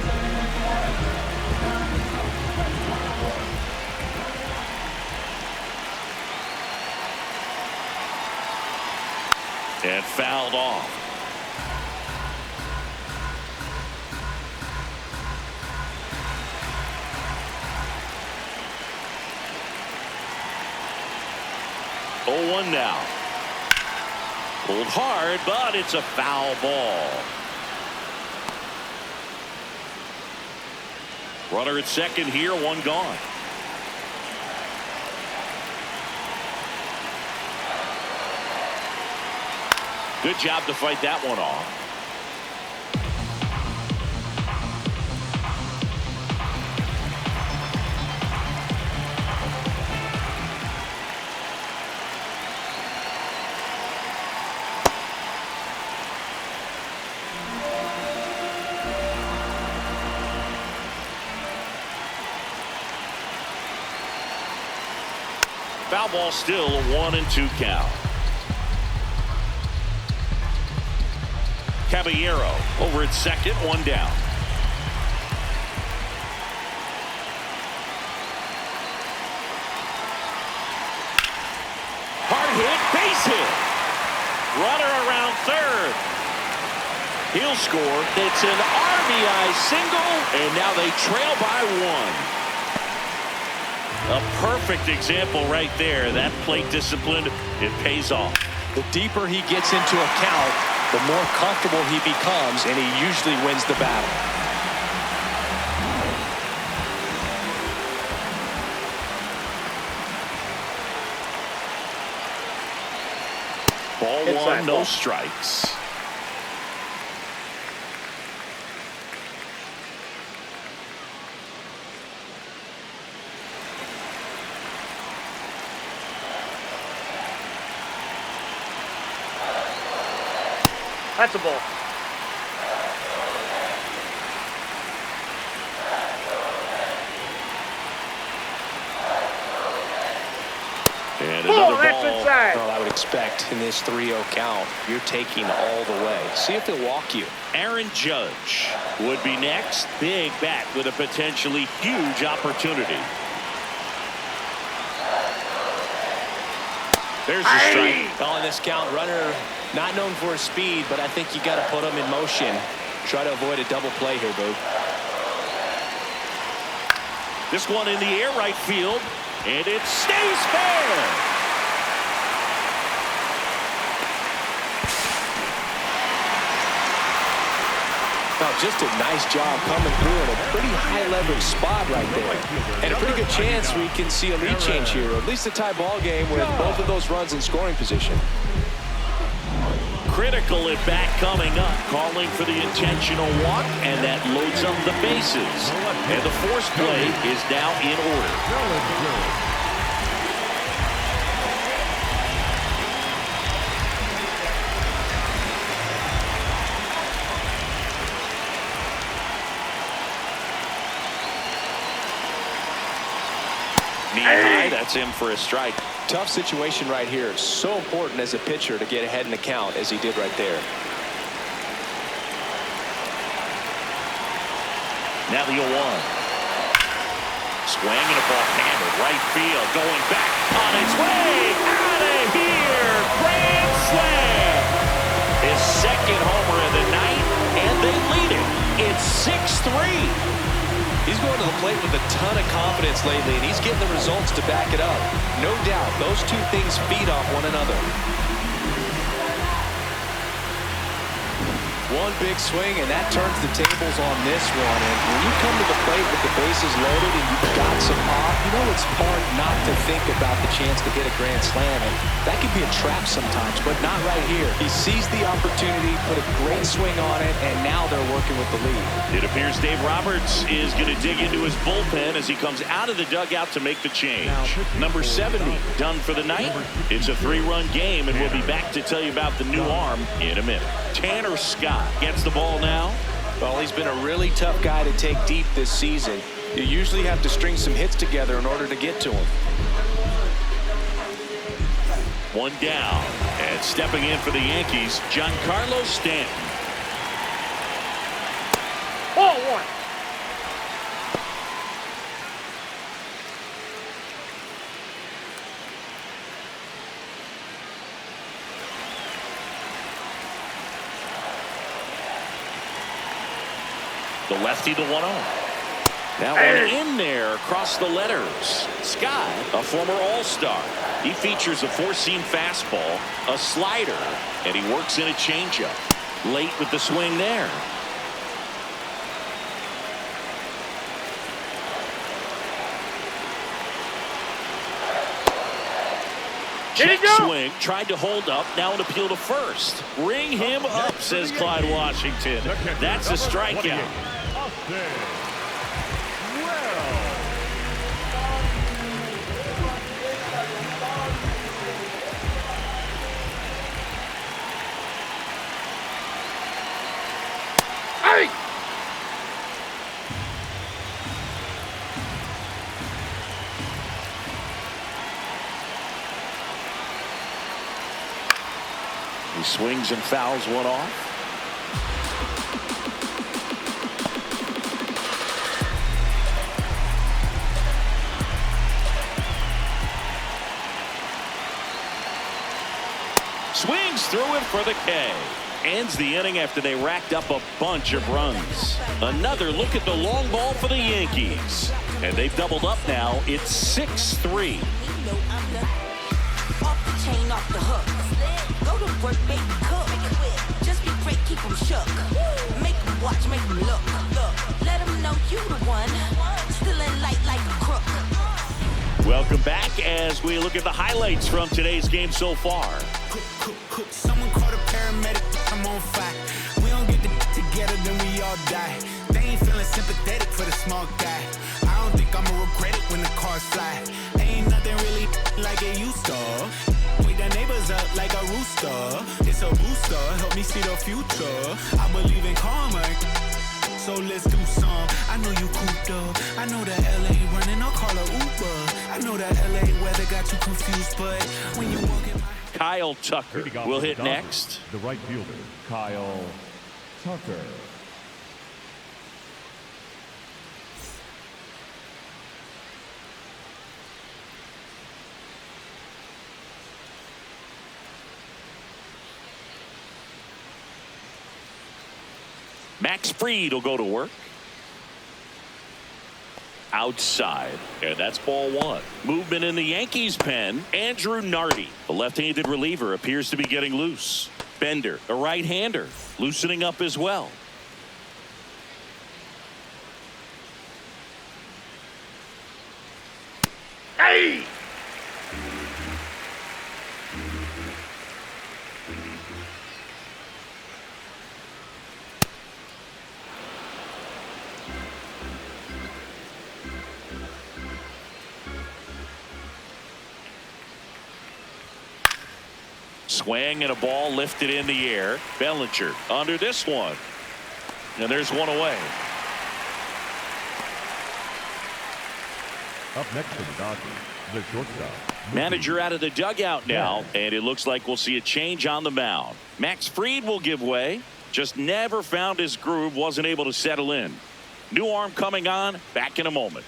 And fouled off. Oh, 1 now. Pulled hard, but it's a foul ball. Runner at second here, 1 gone. Good job to fight that one off. Foul ball, still a 1-2 count. Caballero over at second, 1 down. Hard hit, base hit. Runner around third. He'll score. It's an RBI single, and now they trail by 1. A perfect example right there. That plate discipline, it pays off. The deeper he gets into a count, the more comfortable he becomes, and he usually wins the battle. Ball 1, no strikes. That's a ball. And another ball Step inside. Well, I would expect in this 3-0 count, you're taking all the way. See if they'll walk you. Aaron Judge would be next. Big bat with a potentially huge opportunity. There's the strike. Calling this count, runner not known for his speed, but I think you got to put him in motion. Try to avoid a double play here, Boone. This one in the air right field, and it stays fair. Now, just a nice job coming through in a pretty high leverage spot right there. And a pretty good chance we can see a lead change here, or at least a tie ball game with both of those runs in scoring position. Critical at bat coming up, calling for the intentional walk, and that loads up the bases. And the force play is now in order. Knee high, that's in for a strike. Tough situation right here. So important as a pitcher to get ahead in the count as he did right there. Now the 0-1. Swinging a ball hammered right field, going back on its way. Out of here. Grand slam. His second homer of the night, and they lead it. It's 6-3. He's going to the plate with a ton of confidence lately, and he's getting the results to back it up. No doubt, those two things feed off one another. One big swing, and that turns the tables on this one. And when you come to the plate with the bases loaded and you've got some pop, you know it's hard not to think about the chance to hit a grand slam. And that can be a trap sometimes, but not right here. He sees the opportunity, put a great swing on it, and now they're working with the lead. It appears Dave Roberts is going to dig into his bullpen as he comes out of the dugout to make the change. Number 70 done for the night. It's a 3-run game, and we'll be back to tell you about the new arm in a minute. Tanner Scott gets the ball now. Well, he's been a really tough guy to take deep this season. You usually have to string some hits together in order to get to him. One down, and stepping in for the Yankees, Giancarlo Stanton. Ball one. The lefty, the 1-0. Now one in there across the letters. Scott, a former All-Star. He features a 4-seam fastball, a slider, and he works in a changeup. Late with the swing there. Check swing, tried to hold up, now an appeal to first. Ring him up, says Clyde Washington. That's a strikeout. Hey! He swings and fouls one off. Swings through it for the K. Ends the inning after they racked up a bunch of runs. Another look at the long ball for the Yankees. And they've doubled up now. It's 6-3. Go to work, baby, cook. Just be great, keep them shook. Make them watch, make them look. Let them know you the one. Still in light like a crook. Welcome back as we look at the highlights from today's game so far. Someone called a paramedic, I'm on fire. We don't get together, then we all die. They ain't feeling sympathetic for the small guy. I don't think I'ma regret it when the cars fly. Ain't nothing really like it used to. Wake the neighbors up like a rooster. It's a booster, help me see the future. I believe in karma, so so let's do some. I know you cooped up. I know that LA running, I'll call her Uber. I know that LA weather got you confused, but when you walk in my... Kyle Tucker will hit Dodgers, next. The right fielder, Kyle Tucker. Max Fried will go to work. Outside, and that's ball one. Movement in the Yankees pen. Andrew Nardi, the left-handed reliever, appears to be getting loose. Bender, a right-hander, loosening up as well. Hey! Swing and a ball lifted in the air. Bellinger under this one. And there's one away. Up next for the Dodgers, the shortstop. Manager out of the dugout now, and it looks like we'll see a change on the mound. Max Fried will give way. Just never found his groove, wasn't able to settle in. New arm coming on, back in a moment.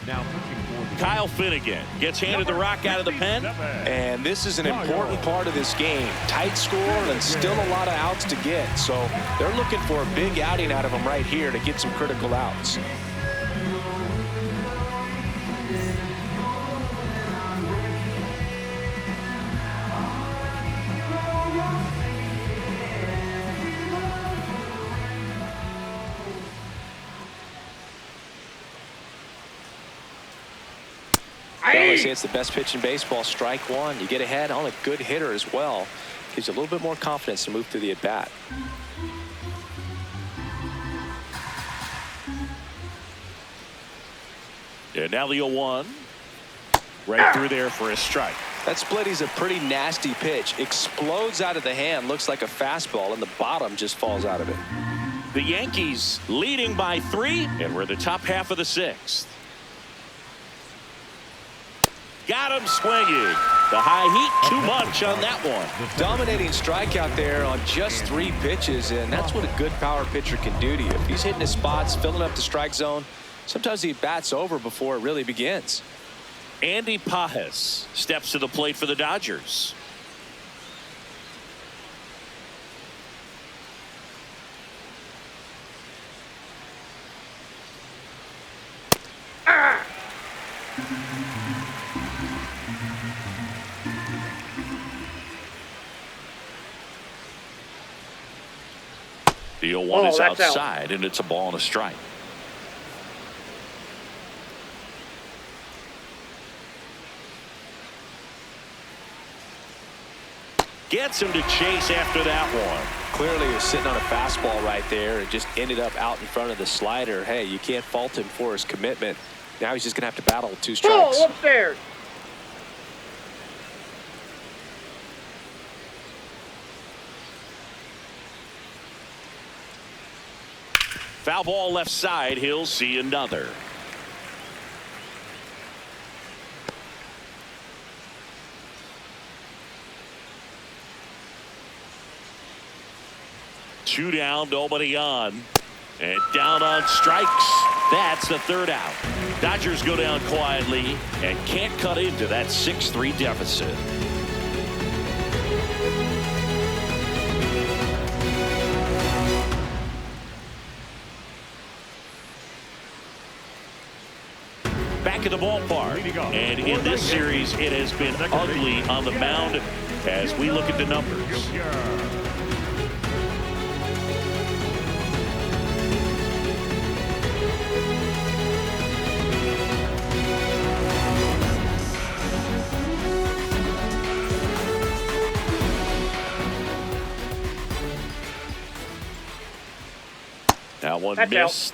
Now pitching for the Kyle Finnegan gets handed the rock out of the pen. And this is an important part of this game. Tight score and still a lot of outs to get. So they're looking for a big outing out of him right here to get some critical outs. They say it's the best pitch in baseball. Strike one. You get ahead on a good hitter as well. Gives you a little bit more confidence to move through the at bat. And now the 0-1. Right through there for a strike. That splitty's a pretty nasty pitch. Explodes out of the hand. Looks like a fastball, and the bottom just falls out of it. The Yankees leading by 3, and we're the top half of the 6th. Got him swinging. The high heat, too much on that one. Dominating strikeout there on just 3 pitches, and that's what a good power pitcher can do to you. If he's hitting his spots, filling up the strike zone, sometimes he bats over before it really begins. Andy Pajes steps to the plate for the Dodgers. The 0-1 is outside, and it's a ball and a strike. Gets him to chase after that one. Clearly he was sitting on a fastball right there and just ended up out in front of the slider. Hey, you can't fault him for his commitment. Now he's just going to have to battle with 2 strikes. Oh, upstairs. Foul ball left side. He'll see another. Two down, nobody on. And down on strikes. That's the 3rd out. Dodgers go down quietly and can't cut into that 6-3 deficit. Back at the ballpark, and in this series it has been ugly on the mound as we look at the numbers. That one missed.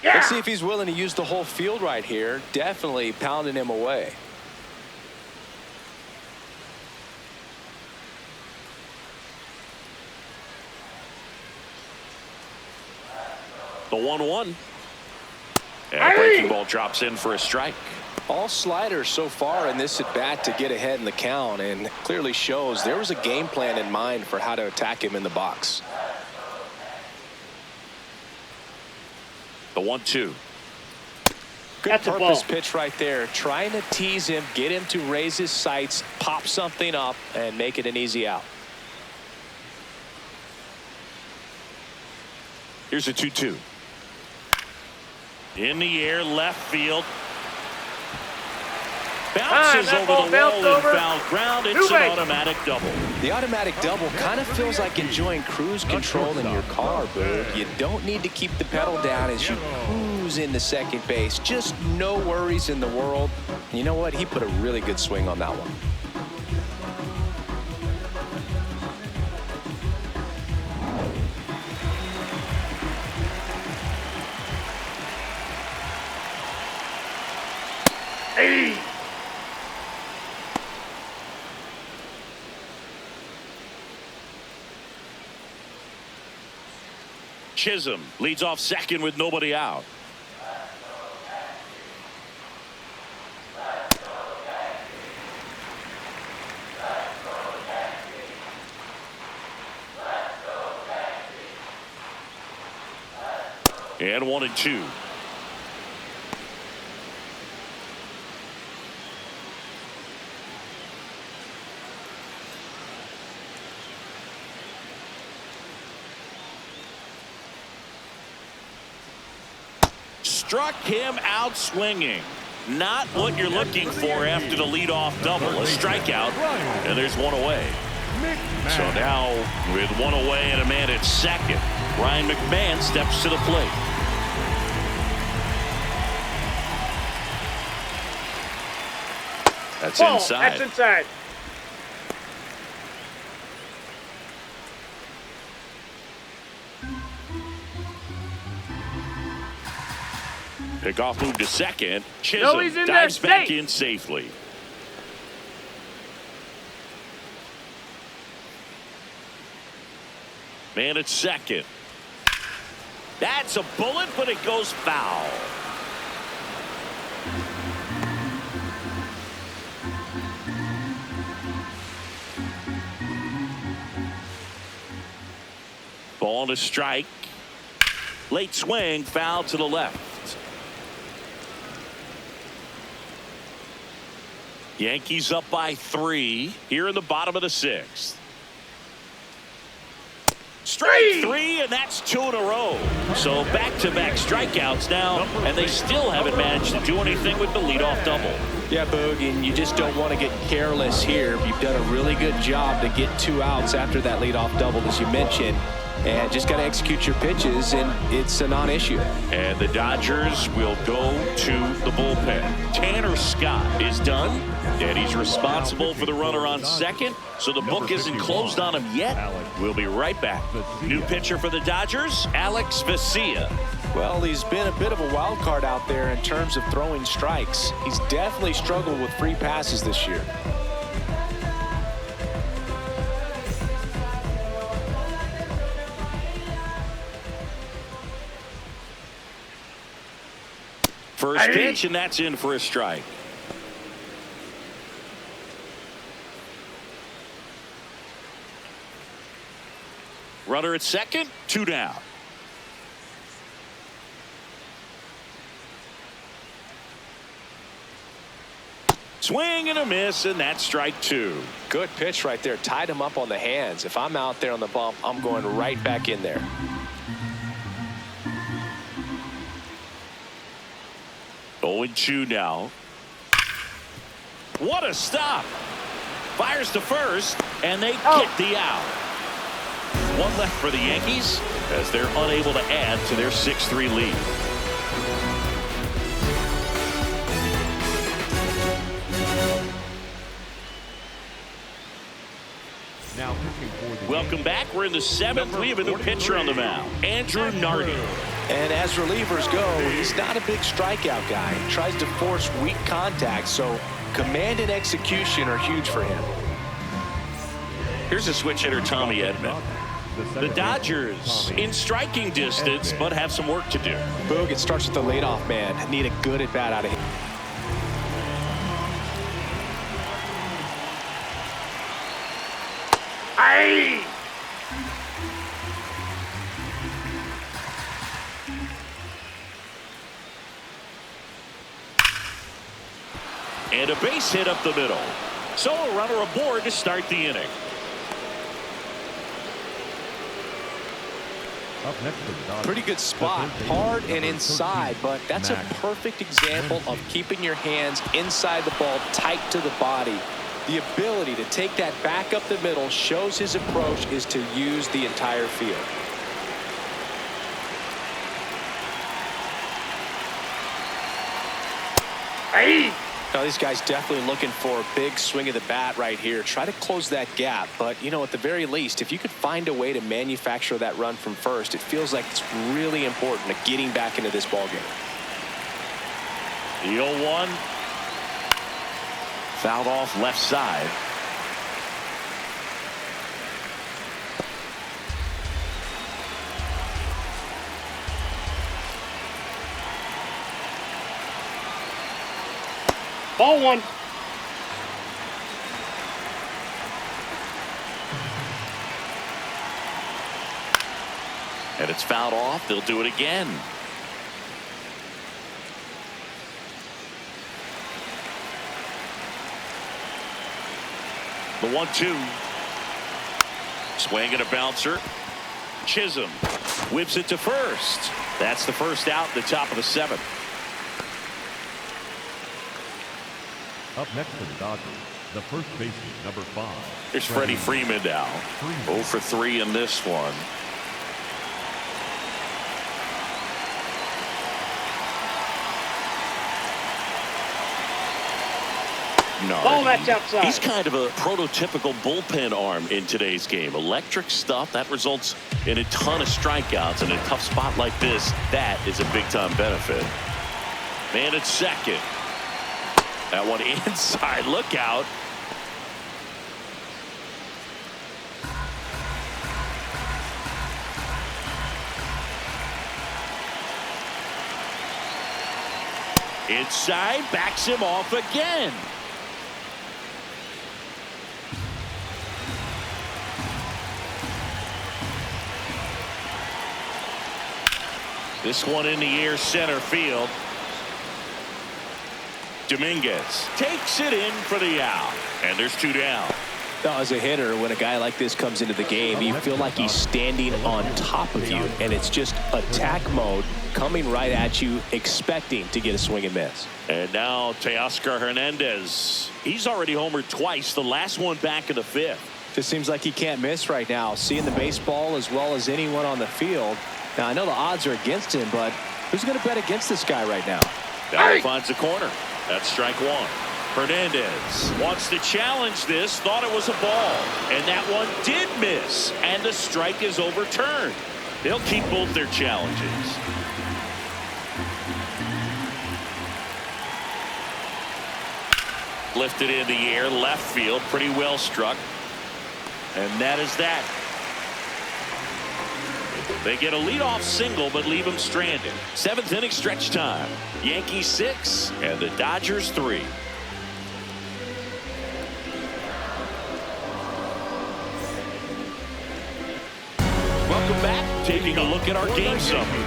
Yeah. Let's see if he's willing to use the whole field right here. Definitely pounding him away. The 1-1. And a breaking ball drops in for a strike. All sliders so far in this at bat to get ahead in the count, and clearly shows there was a game plan in mind for how to attack him in the box. The 1-2. Good That's a purpose ball. pitch right there. Trying to tease him, get him to raise his sights, pop something up, and make it an easy out. Here's a 2-2. In the air, left field. Bounces that over ball the bounced wall and over. foul ground. It's New an base. automatic double. The automatic double kind of feels like enjoying cruise control in your car, Boone. You don't need to keep the pedal down as you cruise into second base. Just no worries in the world. And you know what? He put a really good swing on that one. Hey. Chisholm leads off second with nobody out. And 1-2. Struck him out swinging. Not what you're looking for after the leadoff double. A strikeout, and there's one away. So now, with one away and a man at second, Ryan McMahon steps to the plate. That's Ball. inside. That's inside. Pickoff move to second. Chisholm he's in dives there back safe. in safely. Man at second. That's a bullet, but it goes foul. Ball to strike. Late swing, foul to the left. Yankees up by 3 here in the bottom of the 6th. Strike 3, and that's 2 in a row. So back-to-back strikeouts now, and they still haven't managed to do anything with the leadoff double. Yeah, Boog, and you just don't want to get careless here. You've done a really good job to get 2 outs after that leadoff double, as you mentioned. And just got to execute your pitches, and it's a non-issue. And the Dodgers will go to the bullpen. Tanner Scott is done, and he's responsible for the runner on second, so the book isn't closed on him yet. We'll be right back. New pitcher for the Dodgers, Alex Vesia. Well, he's been a bit of a wild card out there in terms of throwing strikes. He's definitely struggled with free passes this year. First pitch, and that's in for a strike. Runner at second, 2 down. Swing and a miss, and that's strike 2. Good pitch right there. Tied him up on the hands. If I'm out there on the bump, I'm going right back in there. 0-2 now. What a stop. Fires to first, and they get the out. 1 left for the Yankees as they're unable to add to their 6-3 lead. Now pitching for the Welcome back. We're in the 7th. We have a new pitcher on the mound, Andrew Nardi. And as relievers go, he's not a big strikeout guy. He tries to force weak contact, so command and execution are huge for him. Here's a switch hitter, Tommy Edman. The Dodgers in striking distance, but have some work to do. Boog, it starts with the leadoff man. Need a good at bat out of him. Aye! And a base hit up the middle. So a runner aboard to start the inning. Up next for the Dodgers. Pretty good spot, hard and inside, but that's a perfect example of keeping your hands inside the ball, tight to the body. The ability to take that back up the middle shows his approach is to use the entire field. Aye! Now, these guys definitely looking for a big swing of the bat right here. Try to close that gap. But, you know, at the very least, if you could find a way to manufacture that run from first, it feels like it's really important to getting back into this ballgame. The 0-1. Fouled off left side. Ball one. And it's fouled off. They'll do it again. The 1-2. Swing and a bouncer. Chisholm whips it to first. That's the first out in the top of the 7th. Up next for the Dodgers, the first baseman, number 5. Here's Freddie Freeman now. 0 for 3 in this one. No, Ball, that's outside. he's kind of a prototypical bullpen arm in today's game. Electric stuff that results in a ton of strikeouts. In a tough spot like this, that is a big-time benefit. Man at second. That one inside. Look out. Inside, backs him off again. This one in the air, center field. Domiguez takes it in for the out. And there's 2 down. Now, as a hitter, when a guy like this comes into the game, you feel like he's standing on top of you, and it's just attack mode coming right at you, expecting to get a swing and miss. And now Teoscar Hernandez. He's already homered twice, the last one back in the 5th. Just seems like he can't miss right now, seeing the baseball as well as anyone on the field. Now, I know the odds are against him, but who's going to bet against this guy right now? That finds the corner. That's strike 1. Hernandez wants to challenge this, thought it was a ball, and that one did miss, and the strike is overturned. They'll keep both their challenges. Lifted in the air, left field, pretty well struck, and that is that. They get a leadoff single, but leave him stranded. 7th inning stretch time. Yankees 6 and the Dodgers 3. Welcome back. Taking a look at our game summary.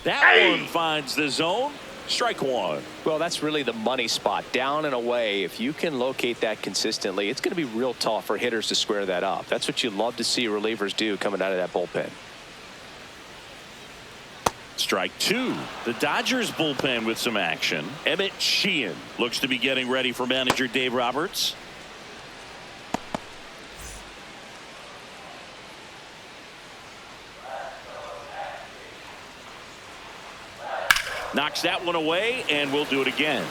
That one finds the zone. Strike 1. Well, that's really the money spot, down and away. If you can locate that consistently, it's going to be real tough for hitters to square that up. That's what you love to see relievers do coming out of that bullpen. Strike two. The Dodgers bullpen with some action. Emmett Sheehan looks to be getting ready for manager Dave Roberts. Knocks that one away, and we'll do it again.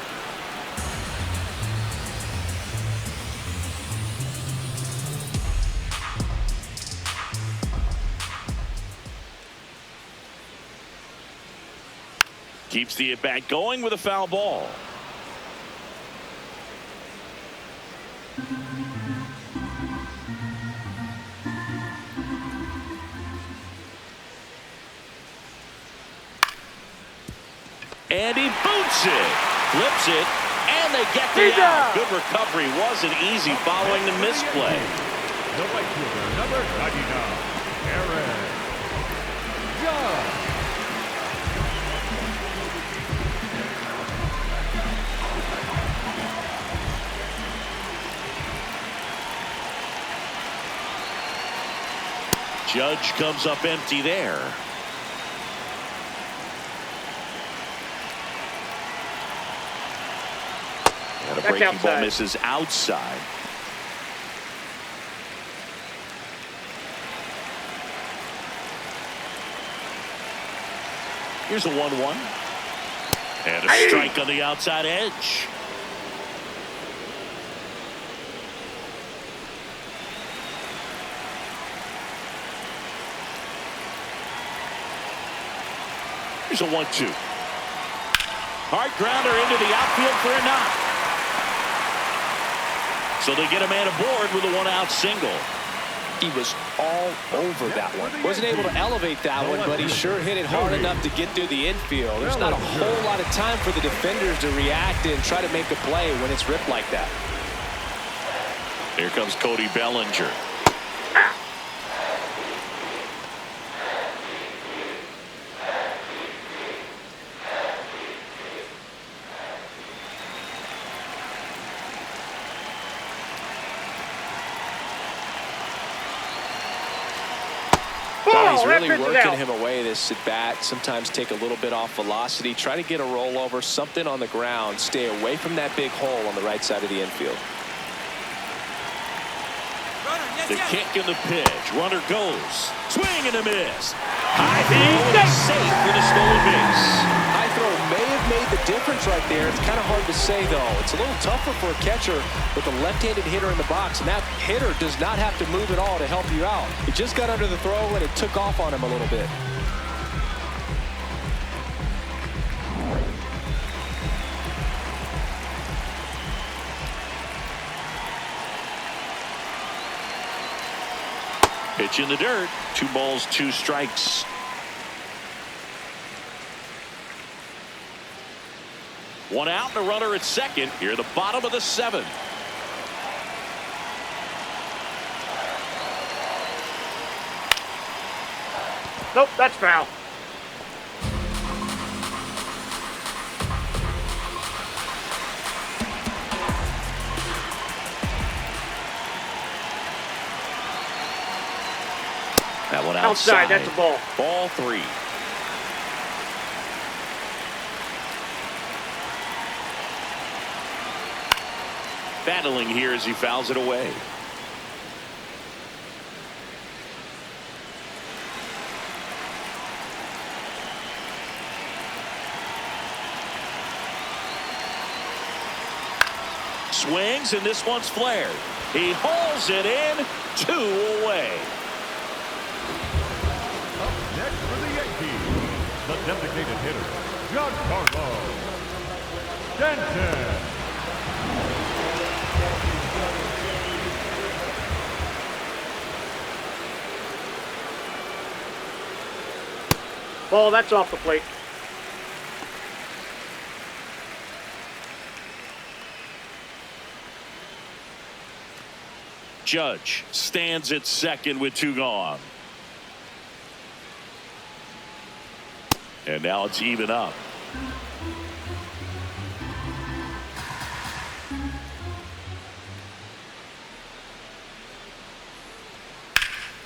Keeps the at-bat going with a foul ball. And he boots it, flips it, and they get the out. Good recovery. Wasn't easy following the misplay. The right fielder, number 99, Aaron Judge. Judge comes up empty there. And a breaking ball misses outside. Here's a 1-1. And a strike on the outside edge. Here's a 1-2. Hard grounder into the outfield for a knock. So they get a man aboard with a one-out single. He was all over that one. Wasn't able to elevate that one, but he sure hit it hard enough to get through the infield. There's not a whole lot of time for the defenders to react and try to make a play when it's ripped like that. Here comes Cody Bellinger. He's really working him away this at bat. Sometimes take a little bit off velocity. Try to get a rollover, something on the ground. Stay away from that big hole on the right side of the infield. The kick and the pitch. Runner goes. Swing and a miss. High throw and safe for the stolen base. High throw may have made the difference right there. It's kind of hard to say, though. It's a little tougher for a catcher with a left-handed hitter in the box, and that hitter does not have to move at all to help you out. He just got under the throw, and it took off on him a little bit. Pitch in the dirt. 2 balls, 2 strikes. One out and a runner at second. Here at the bottom of the 7th. Nope, that's foul. That one outside. That's a ball. Ball 3. Battling here as he fouls it away. Swings, and this one's flared. He hauls it in. 2 away. Up next for the Yankees, the designated hitter, Giancarlo Stanton. Ball, that's off the plate. Judge stands at second with 2 gone. And now it's even up.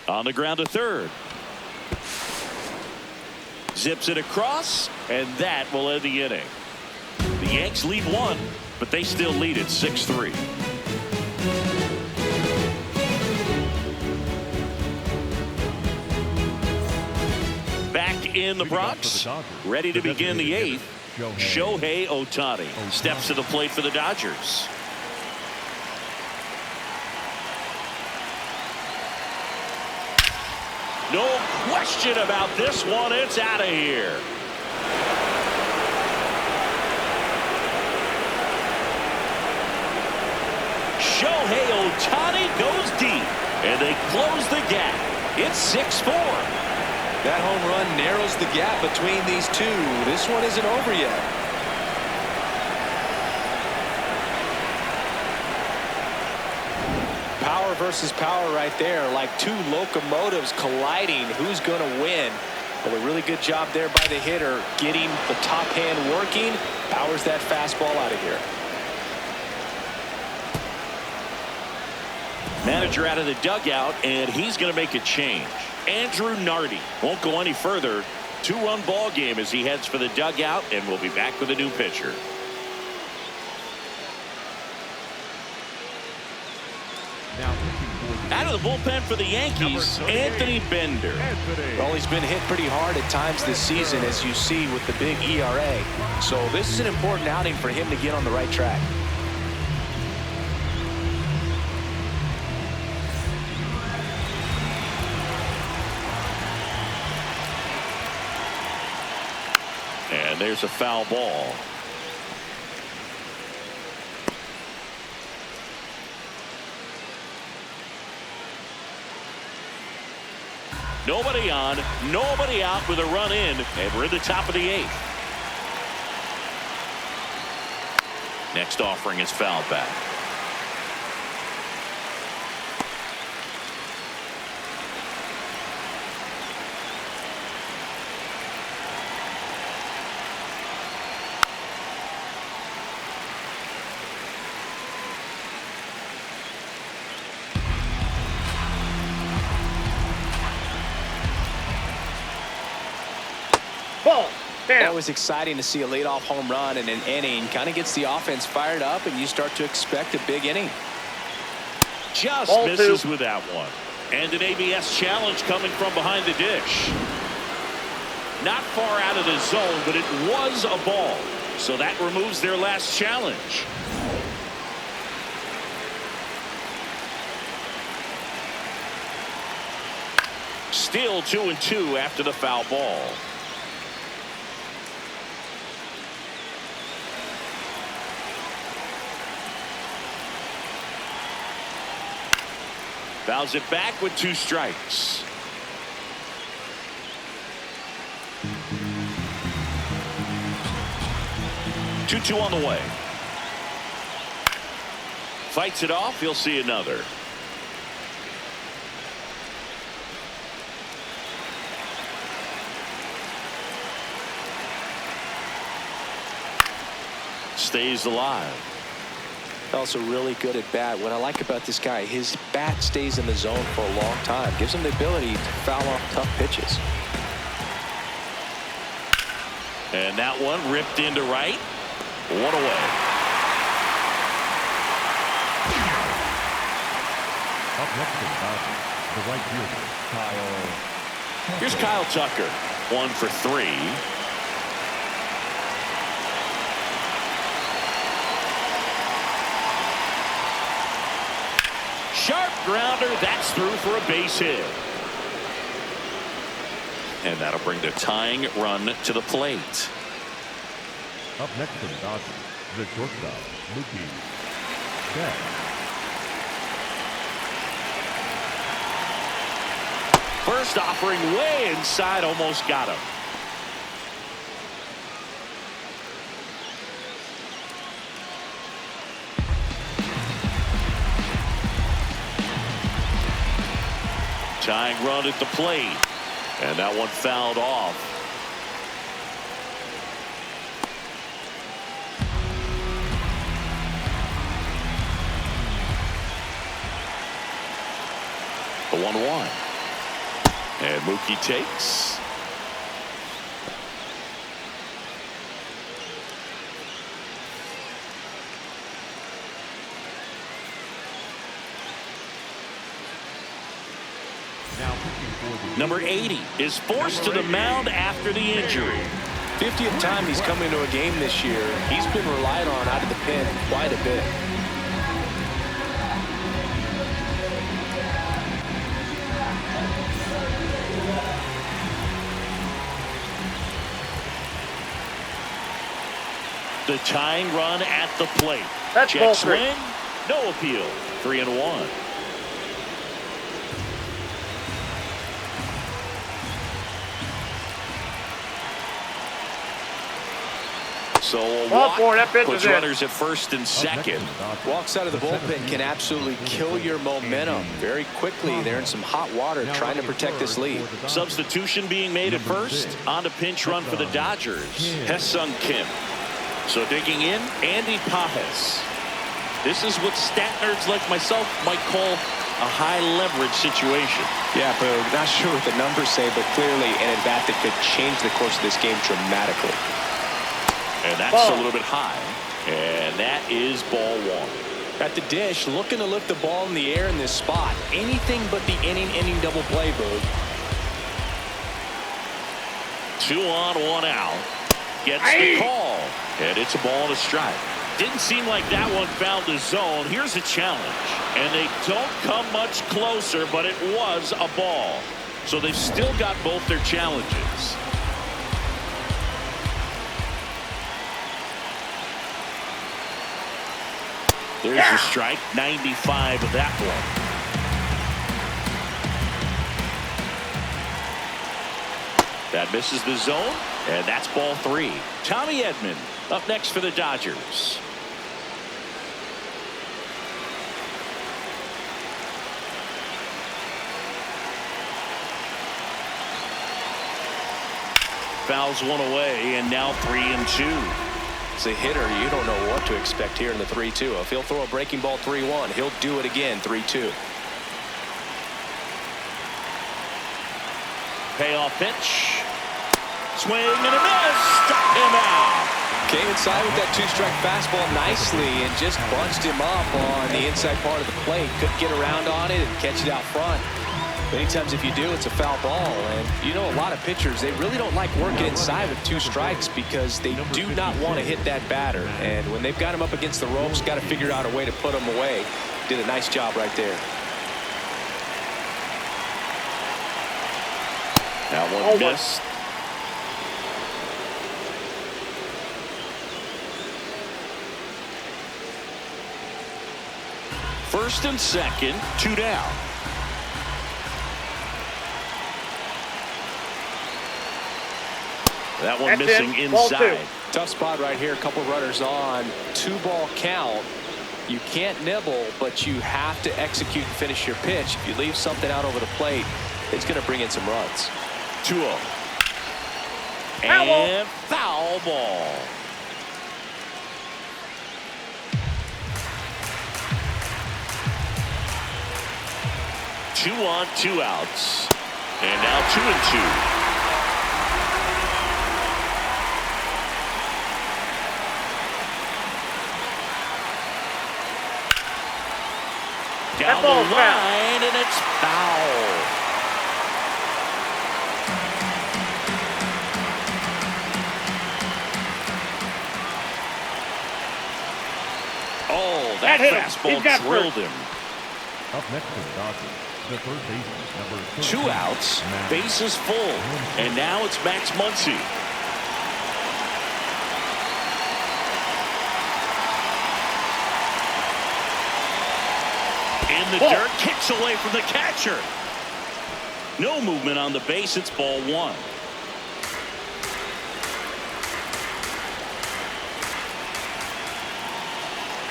On the ground to third. Zips it across, and that will end the inning. The Yanks lead 1, but they still lead at 6-3. Back in the Bronx, ready to begin the 8th. Shohei Ohtani steps to the plate for the Dodgers. No question about this one. It's out of here. Shohei Ohtani goes deep, and they close the gap. It's 6-4. That home run narrows the gap between these two. This one isn't over yet. Power versus power right there, like two locomotives colliding. Who's going to win? Well, a really good job there by the hitter, getting the top hand working. Powers that fastball out of here. Manager out of the dugout, and he's going to make a change. Andrew Nardi won't go any further. 2-run ball game as he heads for the dugout, and we'll be back with a new pitcher. Out of the bullpen for the Yankees, Anthony Bender. Well, he's been hit pretty hard at times this season, as you see with the big ERA. So this is an important outing for him to get on the right track. And there's a foul ball. Nobody on, nobody out with a run in, and we're in the top of the 8th. Next offering is fouled back. That was exciting to see a leadoff home run in an inning. Kind of gets the offense fired up, and you start to expect a big inning. Just misses with that one. And an ABS challenge coming from behind the dish. Not far out of the zone, but it was a ball. So that removes their last challenge. Still 2-2 after the foul ball. Fouls it back with 2 strikes. Two on the way. Fights it off. He'll see another. Stays alive. Also really good at bat. What I like about this guy, his bat stays in the zone for a long time. Gives him the ability to foul off tough pitches. And that one ripped into right. 1 away. Up next to the right fielder, Kyle. Here's Kyle Tucker. 1 for 3. Sharp grounder. That's through for a base hit. And that'll bring the tying run to the plate. Up next to the Dodgers, the shortstop, Roki Sasaki. First offering way inside, almost got him. Tying run at the plate, and that one fouled off. The 1-1, and Mookie takes. Now pitching for the Number 80 is forced to the mound after the injury. 50th time he's come into a game this year. He's been relied on out of the pen quite a bit. The tying run at the plate. That's Check ball three. swing. No appeal. 3-1. So a Ball walk four, that pitch puts is in. runners at first and second. Walks out of the bullpen can absolutely kill your momentum very quickly. They're in some hot water trying to protect this lead. Substitution being made at first. On to pinch run for the Dodgers. Hesung Kim. So digging in, Andy Pajes. This is what stat nerds like myself might call a high leverage situation. Yeah, Boone, not sure what the numbers say, but clearly an at-bat that could change the course of this game dramatically. And that's Ball. a little bit high. And that is ball one. At the dish, looking to lift the ball in the air in this spot. Anything but the inning double play, Boone. 2 on, 1 out. Gets the call. And it's a ball and a strike. Didn't seem like that one found the zone. Here's a challenge. And they don't come much closer, but it was a ball. So they've still got both their challenges. There's the strike. 95 of that one. That misses the zone, and that's ball 3. Tommy Edman up next for the Dodgers. Fouls one away, and now 3-2. As a hitter, you don't know what to expect here in the 3-2. If he'll throw a breaking ball 3-1, he'll do it again 3-2. Payoff pitch. Swing and a miss. Struck him out. Came inside with that 2-strike fastball nicely and just bunched him up on the inside part of the plate. Couldn't get around on it and catch it out front. Many times if you do, it's a foul ball. And you know, a lot of pitchers, they really don't like working inside with 2 strikes because they do not want to hit that batter. And when they've got him up against the ropes, got to figure out a way to put him away. Did a nice job right there. That one missed. First and second, 2 down. That one That's missing it. Ball inside. 2. Tough spot right here. A couple runners on. 2-ball count. You can't nibble, but you have to execute and finish your pitch. If you leave something out over the plate, it's going to bring in some runs. 2-0. Foul ball. And foul ball. Two on, 2 outs. And now 2-2. Down the ball's foul. line, and it's foul. Oh, that hit him. fastball He's got drilled first. him. Up next for the Dodgers, the third baseman, number 2 13, outs, Max. bases full, and now it's Max Muncy. In the dirt, kicks away from the catcher. No movement on the base. It's ball 1.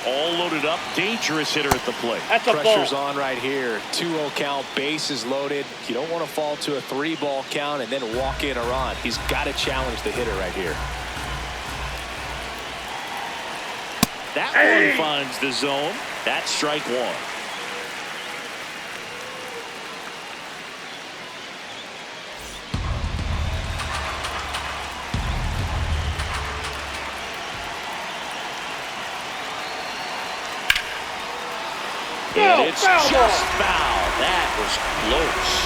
All loaded up, dangerous hitter at the plate. That's a Pressure's ball. on right here. 2-0 count, bases loaded. You don't want to fall to a 3-ball count and then walk in a run. He's got to challenge the hitter right here. That one finds the zone. That's strike 1. And it's foul just ball. foul. That was close.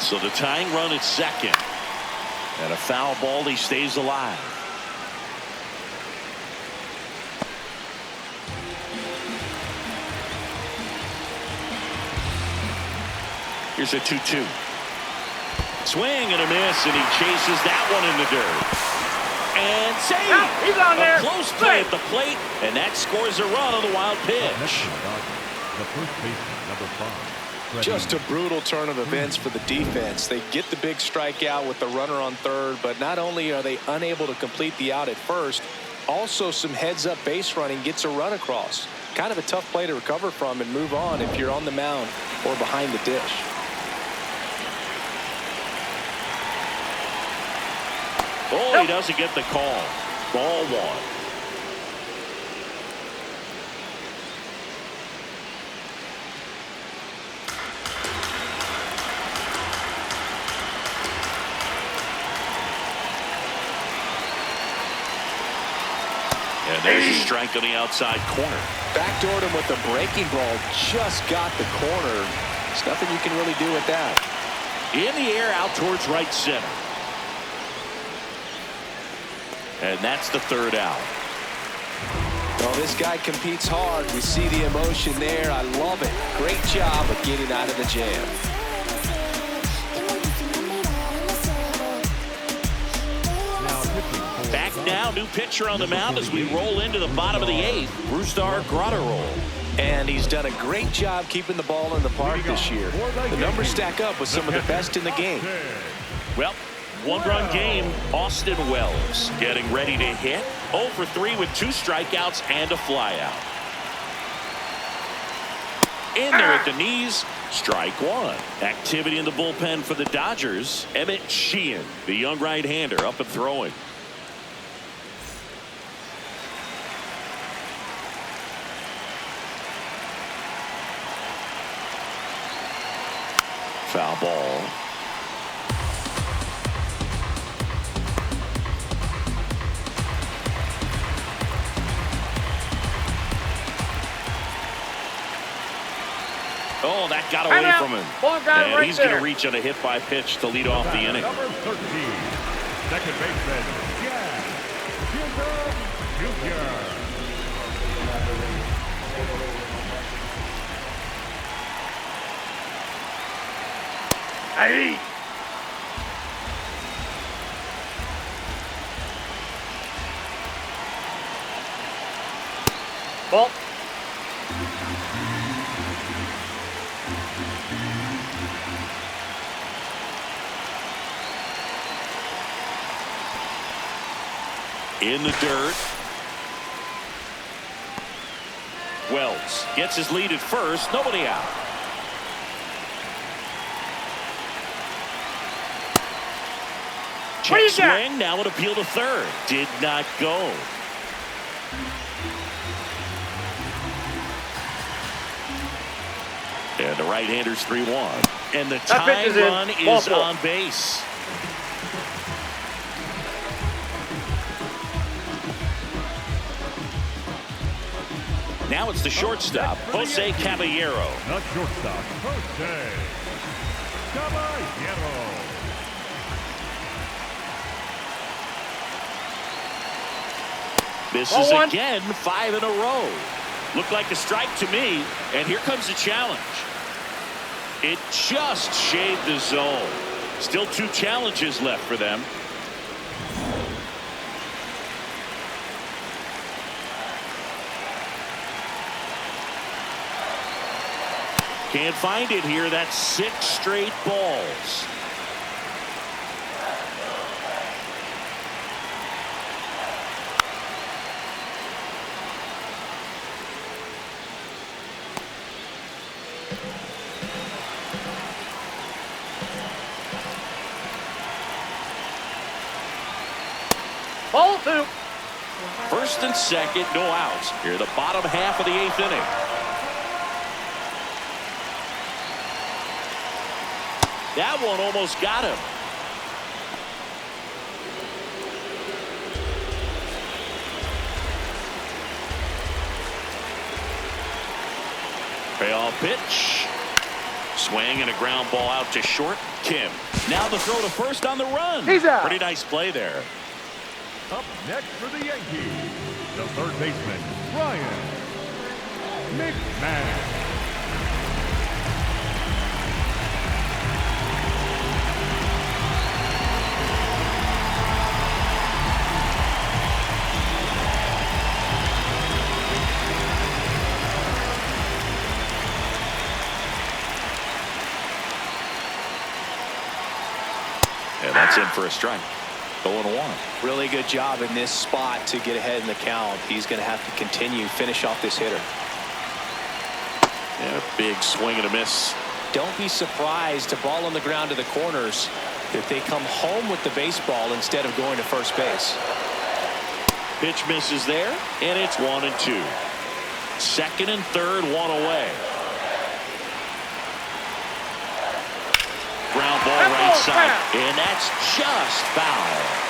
So the tying run at second. And a foul ball. He stays alive. Here's a 2-2. Swing and a miss, and he chases that one in the dirt. And save. He's on there. A close play at the plate, and that scores a run on the wild pitch. The first baseman, number 5. Just a brutal turn of events for the defense. They get the big strikeout with the runner on third, but not only are they unable to complete the out at first, also some heads-up base running gets a run across. Kind of a tough play to recover from and move on if you're on the mound or behind the dish. Oh, he doesn't get the call. Ball 1. And there's a strike on the outside corner. Backdoored him with the breaking ball. Just got the corner. There's nothing you can really do with that. In the air out towards right center. And that's the third out. Well, this guy competes hard. We see the emotion there. I love it. Great job of getting out of the jam. Back now, new pitcher on the mound as we roll into the bottom of the 8th. Brusdar Grotterol. And he's done a great job keeping the ball in the park this year. The numbers stack up with some of the best in the game. Well, one-run game. Austin Wells getting ready to hit. 0 for 3 with 2 strikeouts and a flyout. In there at the knees. Strike 1. Activity in the bullpen for the Dodgers. Emmett Sheehan, the young right-hander, up and throwing. Foul ball. Oh, that got away from him. And he's going to reach on a hit-by pitch to lead off the inning. Number 13, second baseman, Jazz Chisholm Jr. Hey. Ball. In the dirt. Wells gets his lead at first. Nobody out. Check swing. Now an appeal to third. Did not go. And the right-hander's 3-1. And the tying run is on base. Now it's the shortstop, Jose Caballero. The shortstop, Jose Caballero. Misses again, 5 in a row. Looked like a strike to me, and here comes the challenge. It just shaved the zone. Still 2 challenges left for them. Can't find it here. That's 6 straight balls. Ball 2. First and second, no outs. Here, the bottom half of the 8th inning. That one almost got him. Payoff pitch. swing and a ground ball out to short. Kim. Now the throw to first on the run. He's out. Pretty nice play there. Up next for the Yankees, the third baseman, Ryan McMahon. And that's in for a strike. 0-1. Really good job in this spot to get ahead in the count. He's going to have to continue finish off this hitter. And a big swing and a miss. Don't be surprised to ball on the ground to the corners if they come home with the baseball instead of going to first base. Pitch misses there, and it's 1-2. Second and third, one away. Ground ball right side, and that's just foul.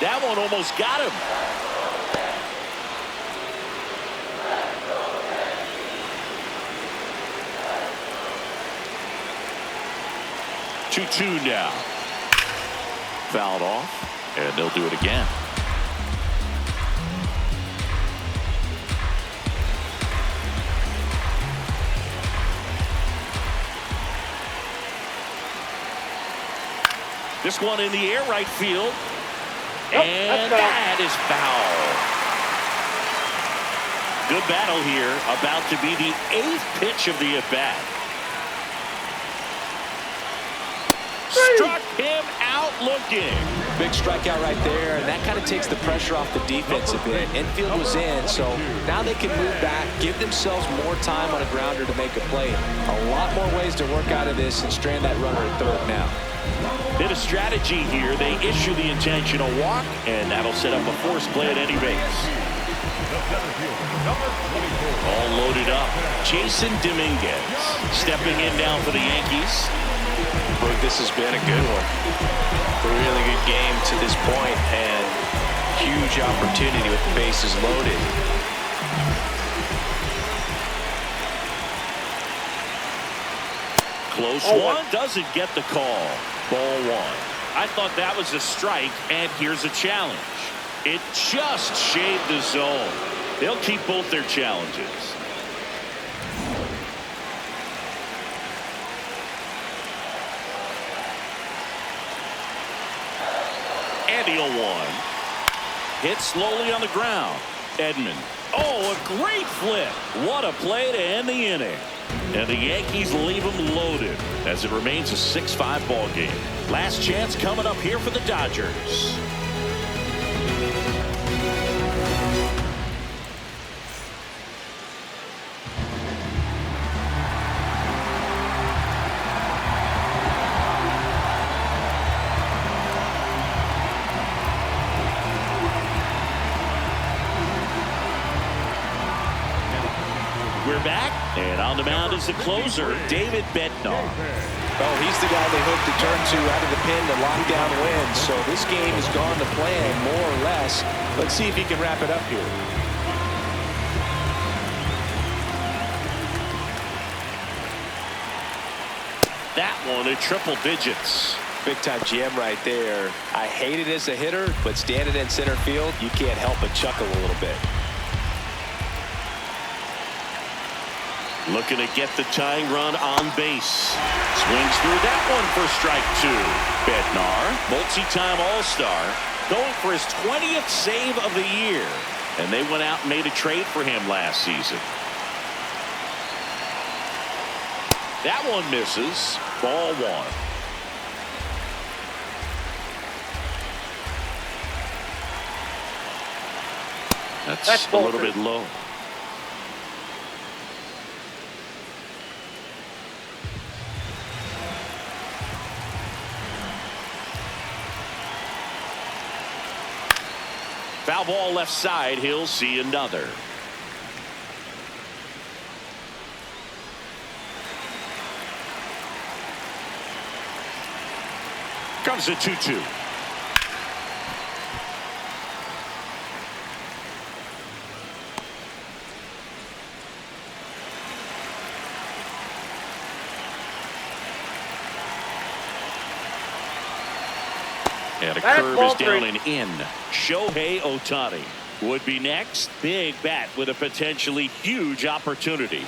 That one almost got him. Two now. Fouled off, and they'll do it again. This one in the air, right field. And that is foul. Good battle here. About to be the 8th pitch of the at-bat. Struck him out looking. Big strikeout right there, and that kind of takes the pressure off the defense a bit. Infield was in, so now they can move back, give themselves more time on a grounder to make a play. A lot more ways to work out of this and strand that runner at third now. Bit of strategy here. They issue the intentional walk, and that'll set up a forced play at any base. All loaded up. Jasson Domiguez stepping in down for the Yankees. Brooke, this has been a good one. A really good game to this point, and huge opportunity with the bases loaded. Close one, doesn't get the call. Ball one. I thought that was a strike, and here's a challenge. It just shaved the zone. They'll keep both their challenges. And the 0-1. Hit slowly on the ground. Edman. Oh, a great flip. What a play to end the inning. And the Yankees leave them loaded as it remains a 6-5 ball game. Last chance coming up here for the Dodgers. We're back, and on the mound is the closer, David Bednar. Oh, he's the guy they hope to turn to out of the pen to lock down wins. So this game has gone to plan, more or less. Let's see if he can wrap it up here. That one at triple digits. Big time jam right there. I hate it as a hitter, but standing in center field, you can't help but chuckle a little bit. Looking to get the tying run on base. Swings through that one for strike 2. Bednar, multi-time All-Star, going for his 20th save of the year. And they went out and made a trade for him last season. That one misses. Ball one. That's a little bit low. Foul ball left side. He'll see another. Comes a 2-2. And a That's curve ball is down three. and in. Shohei Ohtani would be next. Big bat with a potentially huge opportunity.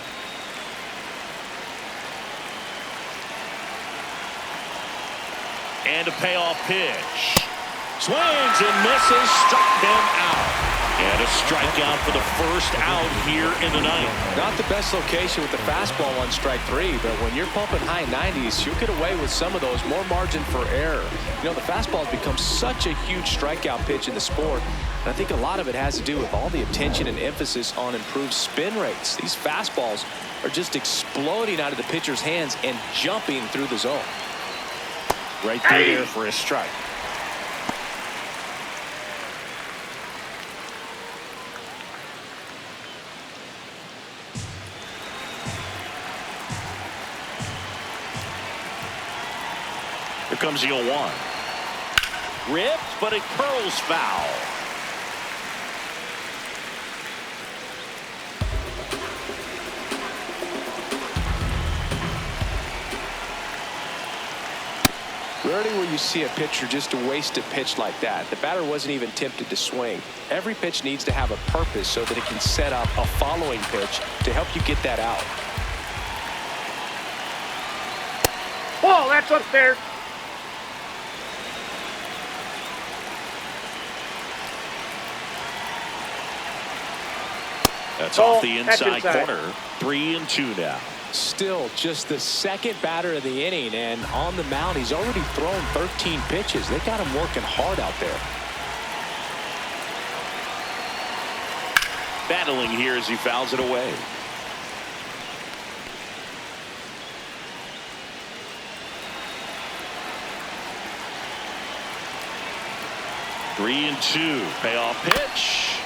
And a payoff pitch. Swings and misses. Struck him out. And a strikeout for the first out here in the ninth. Not the best location with the fastball on strike 3, but when you're pumping high 90s, you'll get away with some of those. More margin for error. You know, the fastball has become such a huge strikeout pitch in the sport. And I think a lot of it has to do with all the attention and emphasis on improved spin rates. These fastballs are just exploding out of the pitcher's hands and jumping through the zone. Right through there for a strike. Here comes the 0-1. Ripped, but it curls foul. Rarely will you see a pitcher just waste a pitch like that. The batter wasn't even tempted to swing. Every pitch needs to have a purpose so that it can set up a following pitch to help you get that out. Ball, that's upstairs. That's Ball, off the that's inside inside. corner. 3-2 now. Still just the second batter of the inning, and on the mound he's already thrown 13 pitches. They got him working hard out there. Battling here as he fouls it away. Three and 2. Payoff pitch.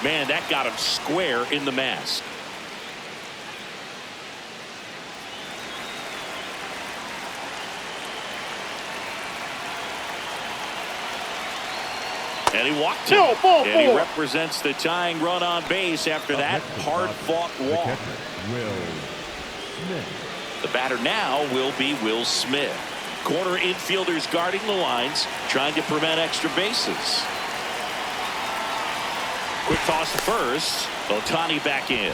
Man, that got him square in the mask. And he walked him. No, ball And he four. represents the tying run on base after that hard-fought walk. The batter now will be Will Smith. Corner infielders guarding the lines, trying to prevent extra bases. Quick toss to first. Ohtani back in.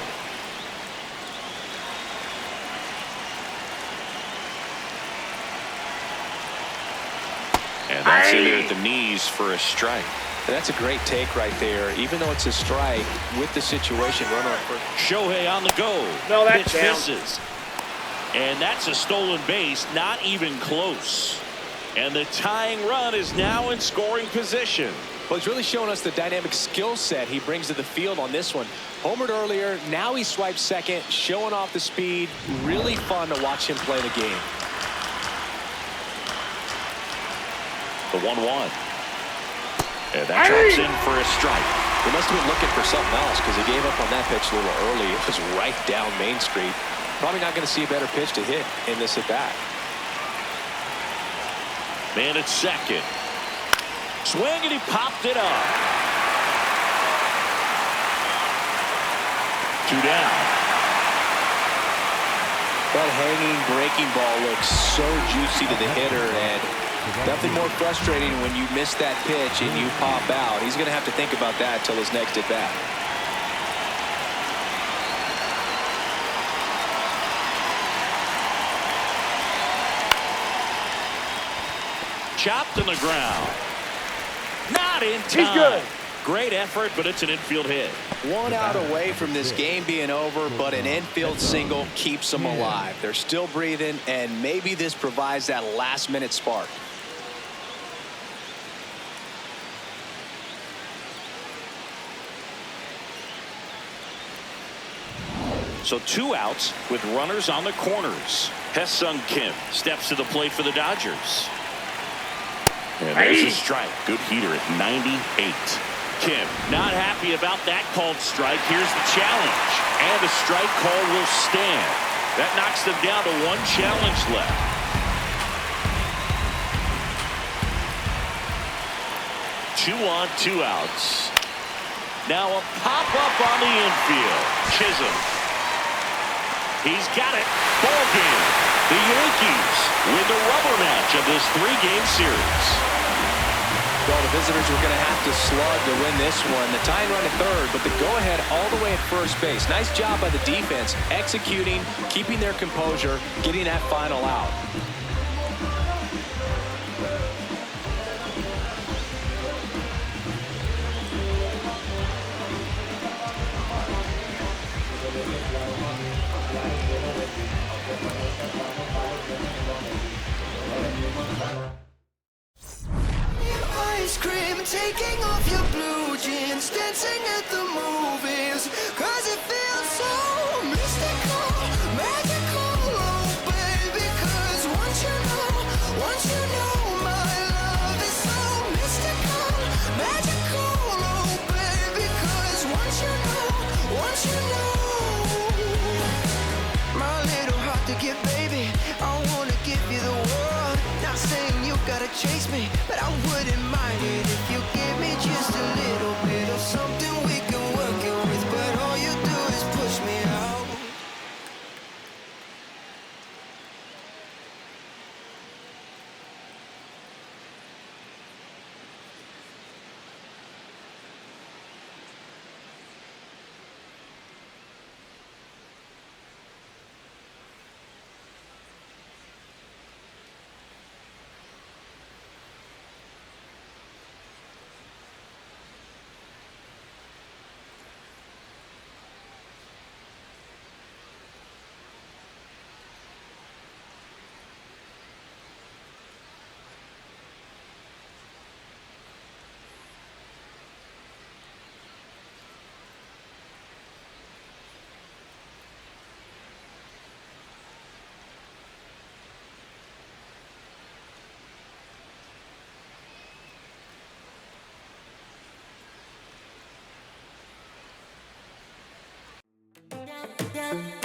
And that's in there at the knees for a strike. And that's a great take right there. Even though it's a strike with the situation, run on first. Shohei on the go. No, that's Pitch down. misses. And that's a stolen base, not even close. And the tying run is now in scoring position. Well, he's really showing us the dynamic skill set he brings to the field on this one. Homered earlier, now he swipes second, showing off the speed. Really fun to watch him play the game. The 1-1. And that drops in for a strike. He must have been looking for something else because he gave up on that pitch a little early. It was right down Main Street. Probably not going to see a better pitch to hit in this at bat. Man at second. Swing and he popped it up. 2 down. That hanging breaking ball looks so juicy to the hitter, and nothing more frustrating when you miss that pitch and you pop out. He's going to have to think about that till his next at bat. Chopped on the ground. Not in time. He's good. Great effort, but it's an infield hit. 1 out away from this game being over, but an infield single keeps them alive. They're still breathing, and maybe this provides that last-minute spark. So 2 outs with runners on the corners. Hyesung Kim steps to the plate for the Dodgers. And there's a strike. Good heater at 98. Kim not happy about that called strike. Here's the challenge. And the strike call will stand. That knocks them down to 1 challenge left. Two on, 2 outs. Now a pop-up on the infield. Chisholm. He's got it. Ball game. The Yankees win the rubber match of this 3-game series. go. The visitors were going to have to slug to win this one. The tying run at third, but the go-ahead all the way at first base. Nice job by the defense, executing, keeping their composure, getting that final out. Ice cream, taking off your blue jeans, dancing at the movies, 'cause it feels so mystical, magical, oh baby, 'cause once you know my love is so mystical, magical, oh baby, 'cause once you know my little heart to give, baby, I wanna give you the world, not saying you gotta chase me, but I wouldn't mind it if you give me just a little bit of something we can work it with, but all you do is push me out. Yeah.